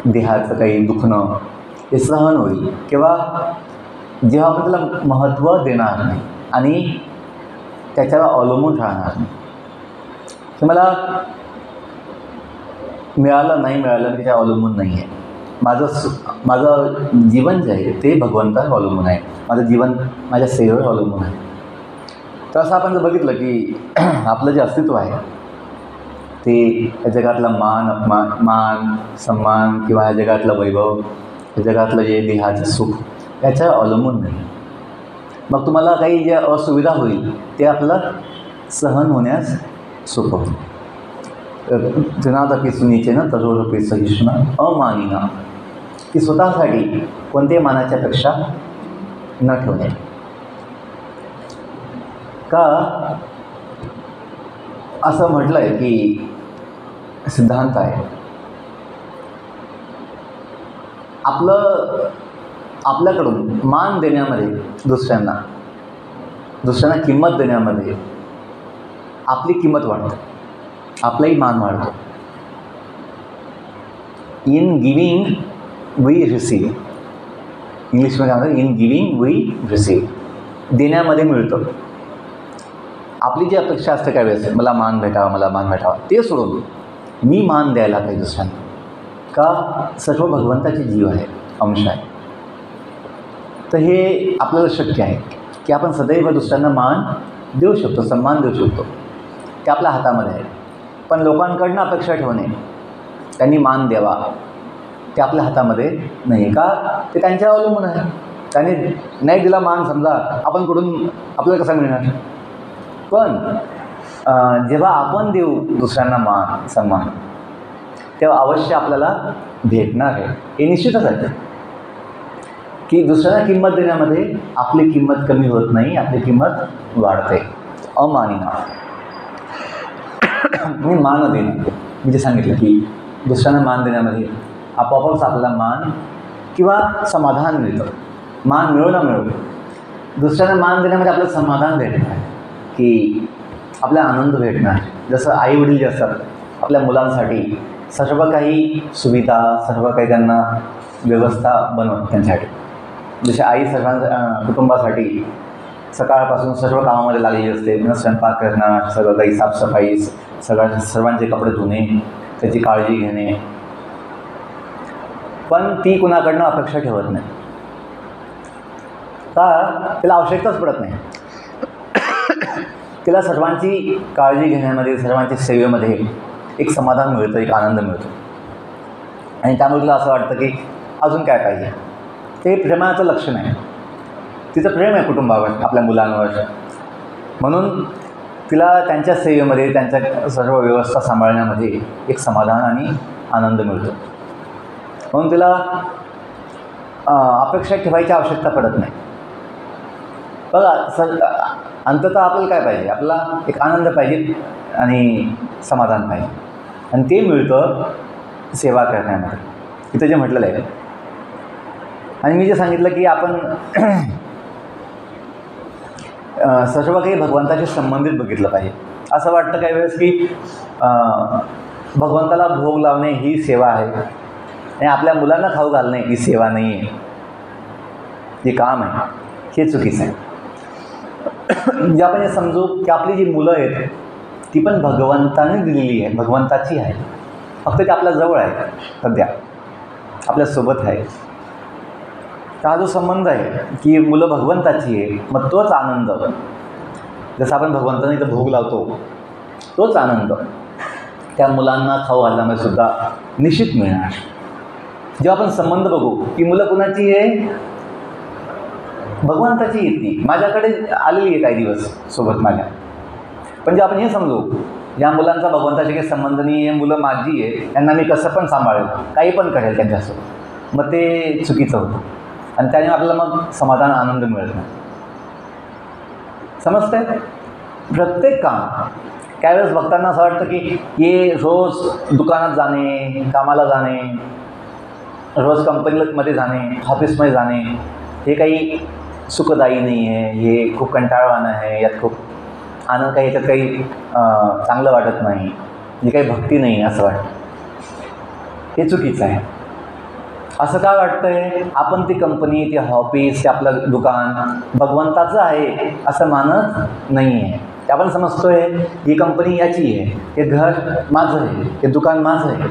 S1: देहाचं काही दुखणं हे सहन होईल किंवा जेव्हा आपण त्याला महत्त्व देणार नाही आणि त्याच्यावर अवलंबून राहणार नाही. की मला मिळालं नाही मिळालं त्याच्यावर अवलंबून नाही आहे. माझं जीवन जे आहे ते भगवंतावर अवलंबून आहे, माझं जीवन माझ्या सेवेवर अवलंबून आहे. तर असं आपण जर बघितलं की आपलं जे अस्तित्व आहे ते या जगातला मान सन्मान किंवा या जगातलं वैभव, या जगातलं जे देहाचं सुख याच्यावर अवलंबून नाही. मग तुम्हाला काही जे असुविधा होईल ते आपलं सहन होण्यास सोपं होईल. जुनादपी सुनीचे ना, तरोषपी सहिष्णू अमानिना, की स्वतःसाठी कोणत्याही मानाच्या पेक्षा न ठेवणे. का असं म्हटलं आहे की सिद्धांत आहे आपल्याकडून मान देण्यामध्ये, दुसऱ्यांना किंमत देण्यामध्ये आपली किंमत वाढते, आपलाही मान वाढतो. इन गिविंग वी रिसीव, इंग्लिशमध्ये म्हणतात इन गिविंग वी रिसीव, देण्यामध्ये मिळतं. आपली जी अपेक्षा असते काय वेळेस मला मान भेटावा, ते सोडून मी मान द्यायला पाहिजे दुसऱ्यांना. का सर्व भगवंताचे जीव आहे, अंश आहे. तर हे आपल्याला शक्य आहे की आपण सदैव दुसऱ्यांना मान देऊ शकतो, सन्मान देऊ शकतो. ते आपल्या हातामध्ये आहे. पण लोकांकडनं अपेक्षा ठेवणे, त्यांनी मान द्यावा, ते आपल्या हातामध्ये नाही. का ते त्यांच्यावर अवलंबून आहे. त्यांनी नाही दिला मान समजा, आपण कुठून आपल्याला कसा मिळणार. पण जेव्हा आपण देऊ दुसऱ्यांना मान सन्मान तेव्हा अवश्य आपल्याला भेटणार आहे. हे निश्चितच आहे की दुसऱ्यांना किंमत देण्यामध्ये आपली किंमत कमी होत नाही, आपली किंमत वाढते. अमानिना, मी मान देणं, मी जे सांगितलं की दुसऱ्यांना मान देण्यामध्ये आपोआपच आपल्याला मान किंवा समाधान मिळतं. मान मिळो ना मिळो, दुसऱ्यांना मान देण्यामध्ये आपल्याला समाधान भेटणार की आपल्याला आनंद भेटणार. जसं आईवडील जे असतात आपल्या मुलांसाठी सर्व काही सुविधा, सर्व काही त्यांना व्यवस्था बनवतात त्यांच्यासाठी. जसे आई कुटुंबासाठी सकाळपासून सर्व कामामध्ये लागलेली असते. स्वयंपाक करणं, सगळं काही साफसफाई, सर्वांचे कपडे धुणे, त्याची काळजी घेणे. पण ती कुणाकडनं अपेक्षा ठेवत नाही. का तिला आवश्यकताच पडत नाही. तिला सर्वांची काळजी घेण्यामध्ये, सर्वांच्या सेवेमध्ये एक समाधान मिळतं, एक आनंद मिळतो. आणि त्यामुळे तिला असं वाटतं की अजून काय पाहिजे. ते प्रेमाचं लक्षण आहे. तिचं प्रेम आहे कुटुंबावर, आपल्या मुलांवर. म्हणून तिला त्यांच्या सेवेमध्ये, त्यांच्या सर्व व्यवस्था सांभाळण्यामध्ये एक समाधान आणि आनंद मिळतो. म्हणून तिला अपेक्षा ठेवायची आवश्यकता पडत नाही. बघा अंततः आपल्याला काय पाहिजे, आपल्याला एक आनंद पाहिजे आणि समाधान पाहिजे. आणि ते मिळतं सेवा करण्यामध्ये. इथं जे म्हटलेलं आहे. आणि मी जे सांगितलं की आपण सर्व काही भगवंताशी संबंधित बघितलं पाहिजे. असं वाटतं काही वेळेस की भगवंताला भोग लावणे ही सेवा आहे आणि आपल्या मुलांना खाऊ घालणे ही सेवा नाही आहे, हे काम आहे. हे चुकीचं आहे. जे आपण हे समजू की आपली जी मुलं आहेत ती पण भगवंताने दिलेली आहे, भगवंताची आहे. फक्त ते आपल्या जवळ आहे, सध्या आपल्यासोबत आहे. तर हा जो संबंध आहे की मुलं भगवंताची आहे, मग तोच आनंद, जसं आपण भगवंताने इथं भोग लावतो तोच आनंद त्या मुलांना खाऊ घालण्यामध्ये सुद्धा निश्चित मिळणार. जेव्हा आपण संबंध बघू की मुलं कुणाची आहे, भगवंताची येते, माझ्याकडे आलेली आहे काही दिवस सोबत माझ्या. पण जे आपण हे समजू या मुलांचा भगवंताशी काही संबंध नाही आहे, मुलं माझी आहे, त्यांना मी कसं पण सांभाळेल, काही पण करेल त्यांच्यासोबत, मग ते चुकीचं होतं आणि त्याने आपल्याला मग समाधान आनंद मिळत नाही. समजतंय? प्रत्येक काम त्यावेळेस भक्तांना असं वाटतं की हे रोज दुकानात जाणे, कामाला जाणे, रोज कंपनीमध्ये जाणे, ऑफिसमध्ये जाणे, हे काही सुखदायी नाही आहे, हे खूप कंटाळवाणं आहे, यात खूप आनंद काही, याच्यात काही चांगलं वाटत नाही, हे काही भक्ती नाही असं वाटतं. हे चुकीचं आहे. असं काय वाटतं आहे, आपण ती कंपनी, ती ऑफिस, ते आपलं दुकान भगवंताचं आहे असं मानत नाही आहे. ते आपण समजतो आहे ही कंपनी याची आहे, हे घर माझं आहे, हे दुकान माझं आहे.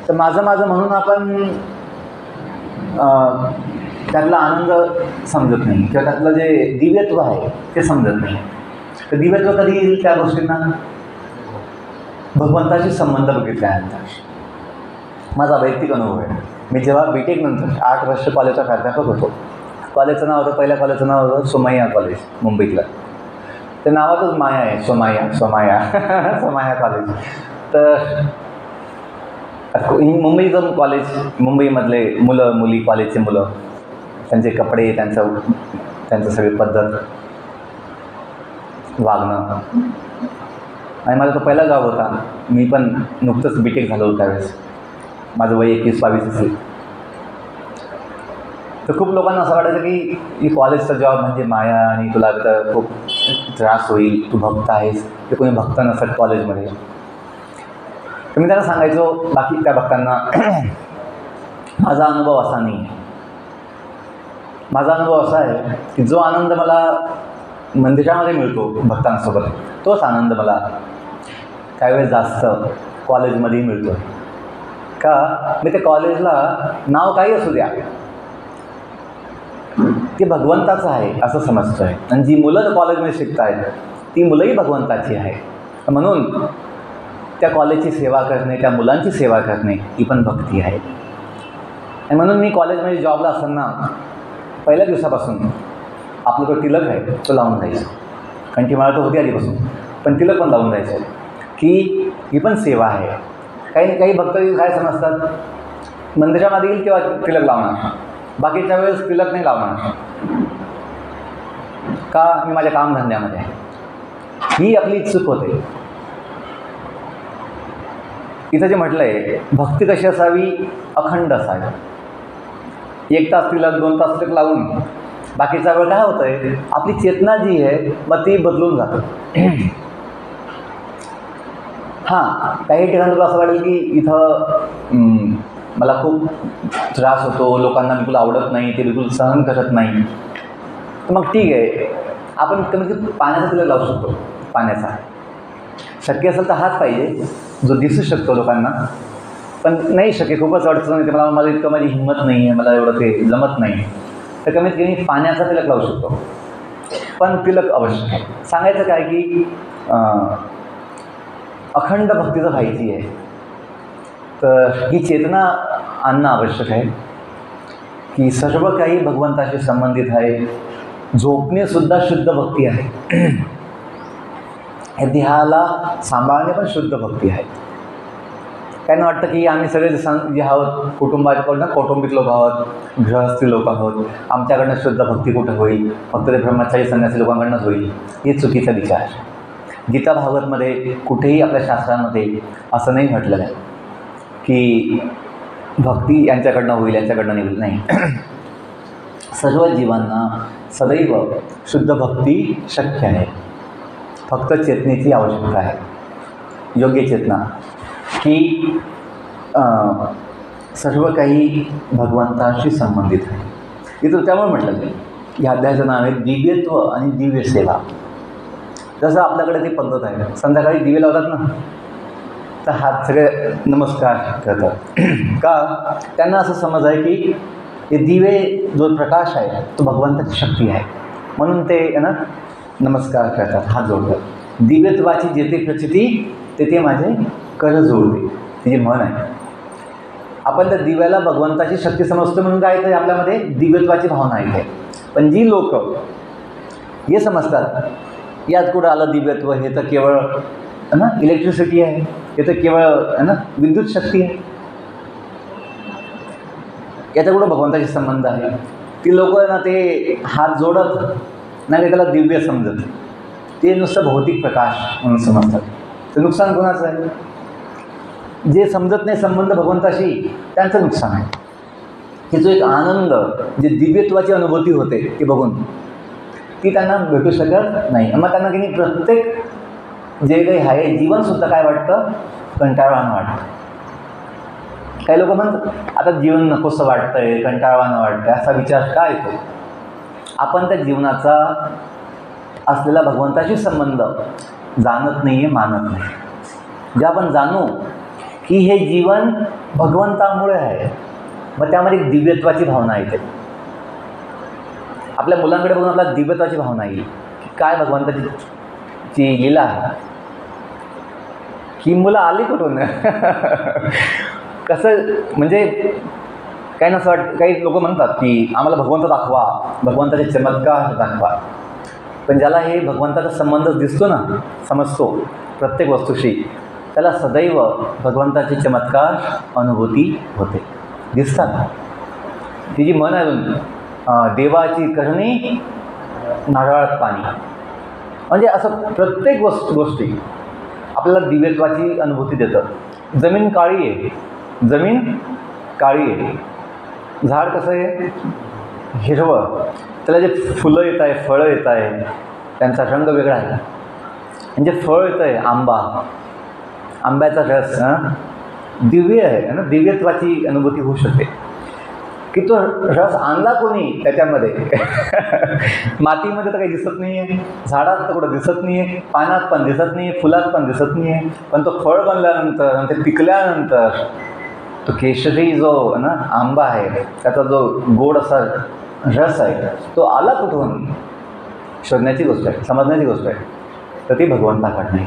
S1: तर माझं माझं म्हणून आपण त्यातला आनंद समजत नाही किंवा त्यातलं जे दिव्यत्व आहे ते समजत नाही. तर दिव्यत्व कधी येईल त्या गोष्टींना? भगवंताशी संबंध बघितल्यानंतर. माझा वैयक्तिक अनुभव आहे. मी जेव्हा BTech नंतर 8 वर्ष कॉलेजचा प्राध्यापक होतो. कॉलेजचं नाव होतं, पहिल्या कॉलेजचं नाव होतं सोमय्या कॉलेज मुंबईतलं. ते नावातच माया आहे, सोमय्या कॉलेज. तर मुंबईचं कॉलेज, मुंबईमधले मुलं मुली, कॉलेजचे मुलं, त्यांचे कपडे, त्यांचं सगळी पद्धत, वागणं. आणि माझा तो पहिला जॉब होता. मी पण नुकतंच BTech झालो होतं त्यावेळेस. माझं वय 21-22 असेल. तर खूप लोकांना असं वाटायचं की ही कॉलेजचा जॉब म्हणजे माया आणि तुला तर खूप त्रास होईल, तू भक्त आहेस, ते कोणी भक्त नसतात कॉलेजमध्ये. तर मी त्यांना सांगायचो, बाकी त्या भक्तांना, माझा अनुभव असा नाही आहे. माझा अनुभव असा आहे की जो आनंद मला मंदिरामध्ये मिळतो भक्तांसोबत, तोच आनंद मला काही वेळेस जास्त कॉलेजमध्येही मिळतो. का? मी ते कॉलेजला नाव काही असू द्या, ते भगवंताचं आहे असं समजतो आहे. आणि जी मुलं कॉलेजमध्ये शिकत आहेत ती मुलंही भगवंताची आहे. म्हणून त्या कॉलेजची सेवा करणे, त्या मुलांची सेवा करणे ही पण भक्ती आहे. आणि म्हणून मी कॉलेजमध्ये जॉबला असताना पहिल्या दिवसापासून आपला जो टिलक आहे तो लावून जायचं. कारण ती मला तर होती आधीपासून, पण टिलक पण लावून जायचं की ही पण सेवा आहे. काही भक्त काय समजतात, मंदिरामध्ये येईल तेव्हा टिलक लावणार, बाकीच्या वेळेस टिलक नाही लावणार. का? मी माझ्या कामधंद्यामध्ये आहे. ही आपली चूक होते. इथं जे म्हटलं आहे, भक्ती कशी असावी? अखंड असावी. 1 तास टिलक, 2 तास टिलक लावून बाकीचा वेळ काय होतं आहे, आपली चेतना जी आहे मग ती बदलून जातं. हां, काही ठिकाणी तुला असं वाटेल की इथं मला खूप त्रास होतो, लोकांना बिलकुल आवडत नाही, ते बिलकुल सहन करत नाही. तर मग ठीक आहे, आपण कमी पाण्याचा टिलक लावू शकतो. पाण्याचा शक्य असेल तर हाच पाहिजे जो दिसू शकतो लोकांना. पण नाही शक्य, खूपच अडचण येते, मला इतकं माझी हिंमत नाही आहे, मला एवढं ते जमत नाही, तर कमीत कमी पाण्याचा टिलक लावू शकतो. पण टिलक आवश्यक आहे. सांगायचं काय की अखंड भक्तीचं व्हायची आहे, तर ही चेतना आणणं आवश्यक आहे की सर्व काही भगवंताशी संबंधित आहे. झोपणेसुद्धा शुद्ध भक्ती आहे. हे देहाला सांभाळणे पण शुद्ध भक्ती आहे. त्यांना वाटतं की आम्ही सगळे जे आहोत कुटुंबाकडनं कौटुंबिक लोक आहोत, गृहस्थी लोक आहोत, आमच्याकडनं शुद्ध भक्ती कुठं होईल, फक्त ते ब्रह्मचारी संन्यासी लोकांकडनंच होईल. हे चुकीचा विचार. गीता भागवतमध्ये कुठेही आपल्या शास्त्रांमध्ये असं नाही म्हटलं आहे की भक्ती यांच्याकडनं होईल, यांच्याकडनं नाही होईल. नाही, सर्व जीवांना सदैव शुद्ध भक्ती शक्य आहे. फक्त चेतनेची आवश्यकता आहे, योग्य चेतना, की सर्व काही भगवंताशी संबंधित आहे. इथं त्यामुळे म्हटलं जाईल या अध्यायाचं नाव आहे दिव्यत्व आणि दिव्य सेवा. जसं आपल्याकडे ती पद्धत आहे, संध्याकाळी दिवे लावतात ना, तर हात सगळे नमस्कार करतात. का? त्यांना असं समज आहे की हे दिवे जो प्रकाश आहे तो भगवंताची शक्ती आहे, म्हणून ते ना नमस्कार करतात, हात जोडतात. दिव्यत्वाची जेथे प्रचिती तेथे माझे कर जोडते, तिची म्हण आहे. आपण त्या दिव्याला भगवंताची शक्ती समजतो म्हणून काय तर आपल्यामध्ये दिव्यत्वाची भावना येते. पण जी लोक हे समजतात यात कुठं आलं दिव्यत्व, हे तर केवळ ना इलेक्ट्रिसिटी आहे, हे तर केवळ ना विद्युत शक्ती आहे, याचा कुठं भगवंताशी संबंध आहे. ती लोक ना ते हात जोडत नाही, त्याला दिव्य समजत, ते नुसतं भौतिक प्रकाश म्हणून समजतात. तर नुकसान कोणाचं आहे? जे समजत नाही संबंध भगवंताशी त्यांचं नुकसान आहे. की जो एक आनंद, जे दिव्यत्वाची अनुभूती होते ती बघून, ती त्यांना भेटू शकत नाही. मग त्यांना की नाही प्रत्येक जे काही आहे जीवनसुद्धा काय वाटतं, कंटाळवाणं वाटतं. काही लोक म्हणतात आता जीवन नकोसं वाटतंय, कंटाळवाणं वाटतंय, असा विचार का येतो? आपण त्या जीवनाचा असलेला भगवंताशी संबंध जाणत नाही आहे, मानत नाही. जे आपण जाणू की हे जीवन भगवंतामुळे आहे, मग त्यामध्ये एक दिव्यत्वाची भावना येते. आपल्या मुलांकडे बघून आपल्याला दिव्यत्वाची भावना येईल की काय भगवंताची लीला आहे. ही मुलं आली कुठून? कसं म्हणजे काही नसं वाटतं. काही लोक म्हणतात की आम्हाला भगवंत दाखवा, भगवंताचे चमत्कार दाखवा. पण ज्याला हे भगवंताचा संबंध दिसतो ना, समजतो प्रत्येक वस्तूशी, त्याला सदैव भगवंताचे चमत्कार अनुभूती होते, दिसतात. तिची मन अजून देवाची करणी नारळात पाणी, म्हणजे असं प्रत्येक गोष्टी आपल्याला दिव्यत्वाची अनुभूती देतं. जमीन काळी आहे, जमीन काळी आहे. झाड कसं आहे, हिरवं, त्याला जे फुलं येत आहे, फळं येत आहे, त्यांचा रंग वेगळा आहे. म्हणजे फळ येतं आहे आंबा, आंब्याचा रस दिव्य आहे ना, दिव्यत्वाची अनुभूती होऊ शकते. की तो रस आणला कोणी त्याच्यामध्ये? मातीमध्ये तर काही दिसत नाही आहे, झाडात तर कुठं दिसत नाही आहे, पानात पण दिसत नाही आहे, फुलात पण दिसत नाही आहे. पण तो फळ बनल्यानंतर आणि ते पिकल्यानंतर तो केशरी जो ना आंबा आहे, त्याचा जो गोड असा रस आहे, तो आला कुठून? शोधण्याची गोष्ट आहे, समजण्याची गोष्ट आहे. तर ती भगवंताकडे नाही.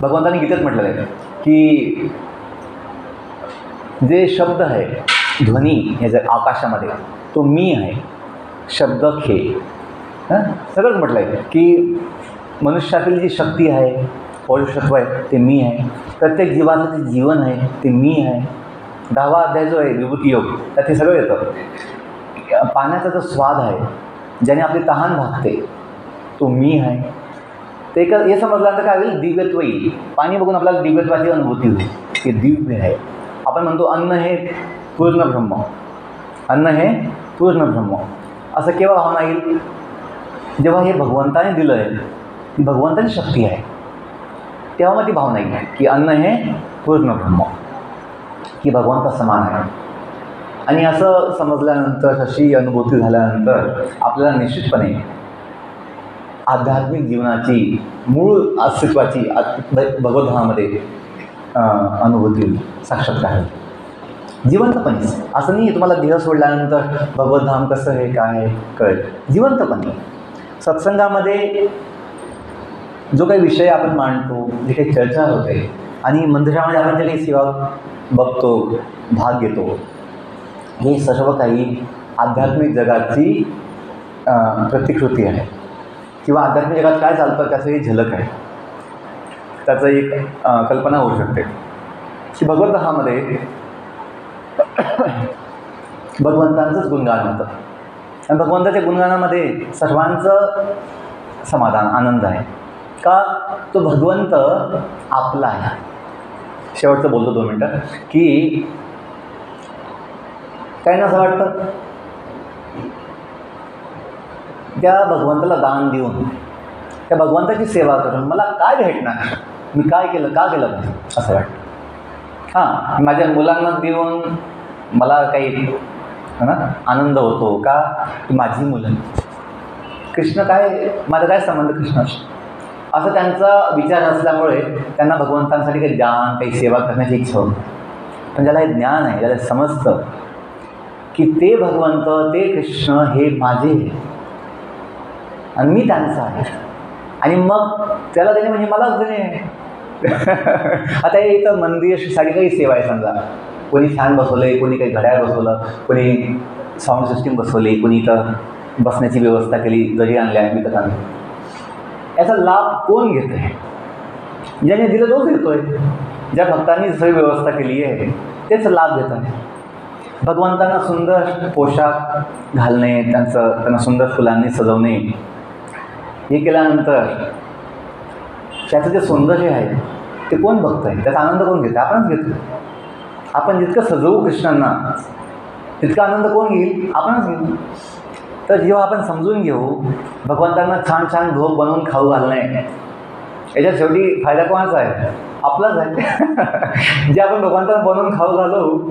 S1: भगवंताने गीतेत म्हटलेलं आहे की जे शब्द आहे, ध्वनी हे जर आकाशामध्ये, तो मी आहे. शब्द खे सगळंच म्हटलं आहे की मनुष्यातील जी शक्ती आहे, पौरुषत्व आहे, ते मी आहे. प्रत्येक जीवाचं जे जीवन आहे ते मी आहे. 10वा अध्याय जो आहे विभूती योग, त्यात हे सगळं येतं. पाण्याचा जो स्वाद आहे, ज्याने आपली तहान भागते, तो मी आहे. ते हे समजल्यानंतर काय होईल, दिव्यत्व येईल. पाणी बघून आपल्याला दिव्यत्वाची अनुभूती होईल की दिव्य आहे. आपण म्हणतो अन्न हे पूर्ण ब्रह्म, अन्न हे पूर्ण ब्रह्म. असं केव्हा भावना येईल, जेव्हा हे भगवंताने दिलं आहे, ती भगवंताची शक्ती आहे, तेव्हा मग ती भावना येईल की अन्न हे पूर्ण ब्रह्म, की भगवंता समान आहे. आणि असं समजल्यानंतर, अशी अनुभूती झाल्यानंतर आपल्याला निश्चितपणे आध्यात्मिक जीवनाची मूळ अस्तित्वाची भगवद्धामामध्ये अनुभूती होईल, साक्षात्कार होईल जिवंतपणे. असं नाही तुम्हाला देह सोडल्यानंतर भगवद्धाम कसं आहे, काय आहे कळेल. जिवंतपणे सत्संगामध्ये जो काही विषय आपण मांडतो, जे काही चर्चा होते, आणि मंदिरामध्ये आपण जे काही सेवा बघतो, भाग घेतो, हे सर्व काही आध्यात्मिक जगाची प्रतिकृती आहे. किंवा आध्यात्मिक जगात काय चालतं त्याचं एक झलक आहे, त्याचं एक कल्पना होऊ शकते की भगवद्धामामध्ये भगवंतांचंच गुणगान होतं. आणि भगवंताच्या गुणगानामध्ये सर्वांचं समाधान, आनंद आहे. का? तो भगवंत आपला आहे. शेवटचं बोलतो 2 मिनटं की काही ना असं वाटतं त्या भगवंताला दान देऊन, त्या भगवंताची सेवा करून मला काय भेटणार, मी काय केलं, का केलं पाहिजे असं वाटतं. हां, माझ्या मुलांना देऊन मला काही आनंद होतो का, माझी मुलं. कृष्ण काय, माझा काय संबंध कृष्णाशी? असं त्यांचा विचार असल्यामुळे त्यांना भगवंतांसाठी काही दान, काही सेवा करण्याची इच्छा होती. पण ज्याला हे ज्ञान आहे, ज्याला समजतं की ते भगवंत, ते कृष्ण हे माझे आहे आणि मी त्यांचा आहे, आणि मग त्याला देणे म्हणजे मलाच देणे आहे. आता हे इथं मंदिरासाठी काही सेवा आहे. समजा कोणी फॅन बसवलं आहे, कोणी काही घड्याळ बसवलं, कोणी साऊंड सिस्टीम बसवली, कोणी इथं बसण्याची व्यवस्था केली, जरी आणल्या विकत आणल्या. याचा लाभ कोण घेत आहे? ज्याने दिलं तोच घेतोय. ज्या भक्तांनी सगळी व्यवस्था केली आहे तेच लाभ घेत आहे. भगवंतांना सुंदर पोशाख घालणे, त्यांना सुंदर फुलांनी सजवणे, हे केल्यानंतर त्याचं जे सौंदर्य आहे ते कोण बघत आहे? त्याचा आनंद कोण घेतो? आपणच घेतो. आपण जितकं सजवू कृष्णांना तितका आनंद कोण घेईल? आपणच घेऊ. तर जेव्हा आपण समजून घेऊ भगवंतांना छान छान भोग बनवून खाऊ घालणे, याच्यात शेवटी फायदा कोणाचा आहे? आपलाच आहे. जे आपण भगवंतांना बनवून खाऊ घालू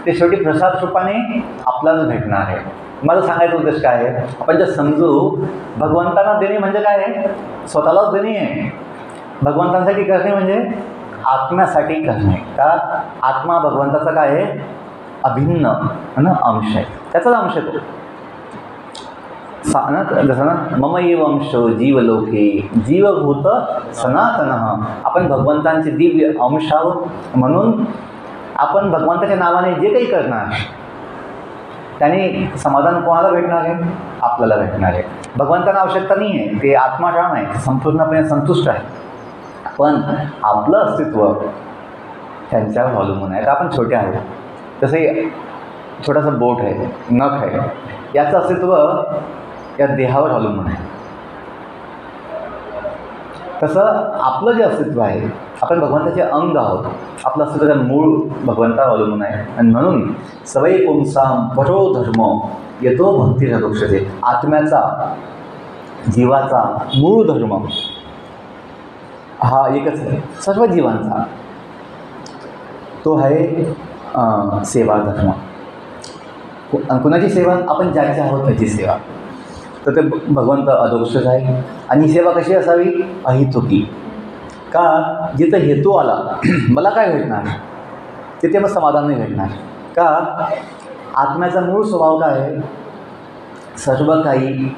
S1: ते शेवटी प्रसाद रूपाने आपल्याला भेटणार आहे. मला सांगायचं उद्देश काय आहे? आपण जर समजू भगवंतांना देणे म्हणजे काय आहे? स्वतःलाच देणे आहे. भगवंतांसाठी करणे म्हणजे आत्म्यासाठी करणे. का? आत्मा भगवंताचा काय आहे? अभिन्न अंश आहे, त्याचाच अंश आहे तो. जसं ना मम एव अंश जीवलोके जीवभूत सनातन. आपण भगवंतांचे दिव्य अंश आहोत, म्हणून आपण भगवंताच्या नावाने जे काही करणार त्याने समाधान कोणाला भेटणार आहे? आपल्याला भेटणार आहे. भगवंतांना आवश्यकता नाही आहे, ते आत्माराम आहे, संपूर्णपणे संतुष्ट आहे. पण आपलं अस्तित्व त्यांच्यावर अवलंबून आहे. तर आपण छोटे आहोत, तसे छोटासा बोट आहे, नख आहे, याचं अस्तित्व या देहावर अवलंबून आहे. तसं आपलं जे अस्तित्व आहे, आपण भगवंताचे अंग आहोत. आपलं अस्तित्व मूळ भगवंतावर अवलंबून आहे. आणि म्हणून सवय पुंसाम परो धर्म येतो भक्ती रक्षते. आत्म्याचा, जीवाचा मूळ धर्म हा एकच आहे सर्व जीवांचा, तो आहे सेवा धर्म. कुणाची सेवा? आपण ज्याचे आहोत त्याची सेवा. तर ते भगवंत अदोक्षच आहे. आणि ही सेवा कशी असावी? अहितुकी. का? जिथं हेतू आला मला काय भेटणार तिथे मग समाधान नाही भेटणार. का? आत्म्याचा मूळ स्वभाव काय आहे? सर्व काही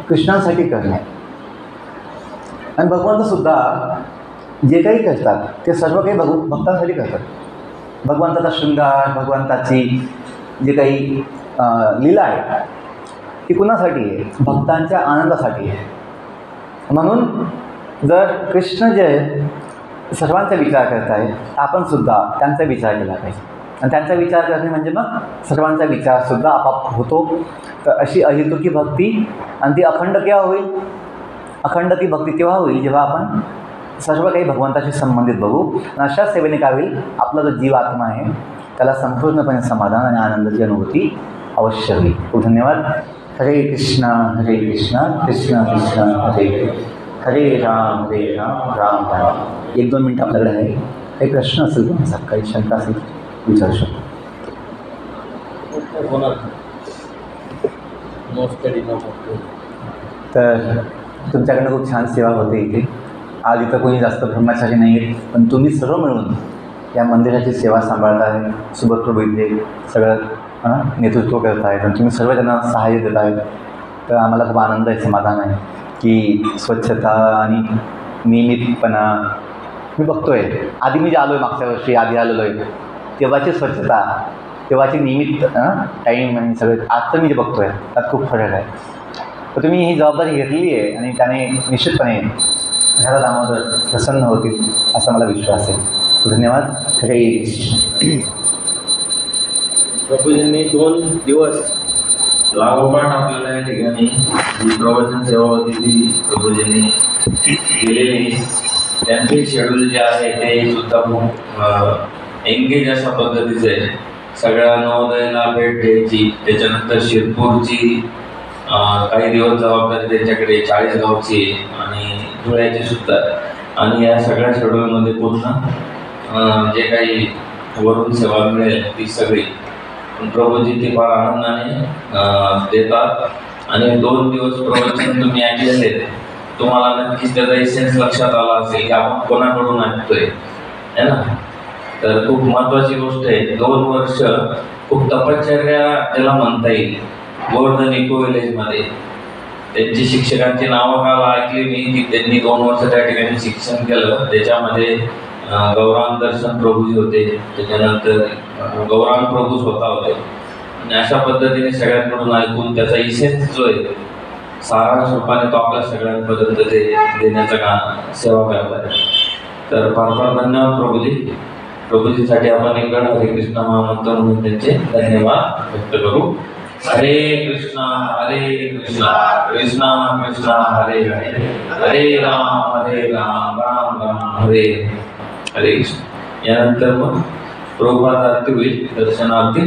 S1: कृष्णांसाठी करणे. आणि भगवंतसुद्धा जे काही करतात ते सर्व काही भक्तांसाठी करतात. भगवंताचा शृंगार, भगवंताची जे काही लीला आहे ती कुणासाठी आहे? भक्तांच्या आनंदासाठी आहे. म्हणून जर कृष्ण जे सर्वांचा विचार करत आहे तर आपणसुद्धा त्यांचा विचार केला पाहिजे. आणि त्यांचा विचार करणे म्हणजे मग सर्वांचा विचारसुद्धा आपाप होतो. तर अशी अहितुकी भक्ती, आणि ती अखंड केव्हा होईल? अखंड ती भक्ती तेव्हा होईल जेव्हा आपण सर्व काही भगवंताशी संबंधित बघू. आणि अशा सेवेने काय होईल? आपला जो जीव आत्मा आहे त्याला संपूर्णपणे समाधान आणि आनंदाची अनुभूती अवश्य होईल. खूप धन्यवाद. हरे कृष्ण कृष्ण कृष्ण हरे हरे राम राम राम. 1-2 मिनटं आपल्याकडे आहे. काही प्रश्न असेल तुमचा, काही शंका असेल विचारू शकतो. तर तुमच्याकडनं खूप छान सेवा होते इथे. आज इथं कोणी जास्त ब्रह्मचारी नाही आहेत, पण तुम्ही सर्व मिळून या मंदिराची सेवा सांभाळत आहे. सुबोध प्रभू इथे सगळं नेतृत्व करत आहेत आणि तुम्ही सर्व त्यांना सहाय्य देत आहेत. तर आम्हाला खूप आनंद आहे, समाधान आहे की स्वच्छता आणि नियमितपणा मी बघतो आहे. आधी मी जे आलो आहे, मागच्या वर्षी आधी आलेलो आहे, तेव्हाची स्वच्छता, तेव्हाची नियमित टाईम आणि सगळं आजचं मी जे बघतो आहे त्यात खूप फरक आहे. तर तुम्ही ही जबाबदारी घेतलेली आहे आणि त्याने निश्चितपणे ह्याला दामोदर प्रसन्न होतील असा मला विश्वास आहे. धन्यवाद. हरे कृष्ण.
S2: प्रभूजींनी 2 दिवस लागोपाठ आपल्याला या ठिकाणी जी प्रवचन सेवा होती ती प्रभूजींनी केलेली. त्यांचे शेड्यूल जे आहे ते सुद्धा खूप एंगेज अशा पद्धतीचे. सगळ्या नवोदयाला भेट द्यायची, त्याच्यानंतर शिरपूरची काही दिवस जबाबदारी त्यांच्याकडे, 40 गावची आणि धुळ्याची सुद्धा. आणि या सगळ्या शेड्यूलमध्ये पूर्ण जे काही वरून सेवा मिळेल ती सगळी प्रभूजी ती फार आनंदाने देतात. आणि 2 दिवस प्रवचन तुम्ही ऐकलेले, तुम्हाला नक्कीच त्याचा इसेन्स लक्षात आला असेल की आपण कोणाकडून ऐकतोय, है ना. तर खूप महत्वाची गोष्ट आहे. 2 वर्ष खूप तपश्चर्या त्याला म्हणता येईल गोवर्धन इको विलेजमध्ये. त्यांची शिक्षकांची नावं काल ऐकली मी की त्यांनी 2 वर्ष त्या ठिकाणी शिक्षण केलं. त्याच्यामध्ये गौरांग दर्शन प्रभूजी होते, त्याच्यानंतर गौरांग प्रभू स्वतः होते. आणि अशा पद्धतीने सगळ्यांकडून ऐकून त्याचा इसेन्स जो आहे सारांश रूपाने तो आपल्या सगळ्यांपर्यंत ते देण्याचं काम सेवा करत आहे. तर फार फार धन्यवाद प्रभूजी. प्रभूजीसाठी आपण एक गण हरे कृष्ण महामंत्र म्हणून त्यांचे धन्यवाद व्यक्त करू. हरे कृष्णा कृष्णा कृष्णा हरे हरे, हरे राम राम राम हरे हरे कृष्ण. यानंतर मग प्रभुपाद आरती होईल, दर्शनार्थी.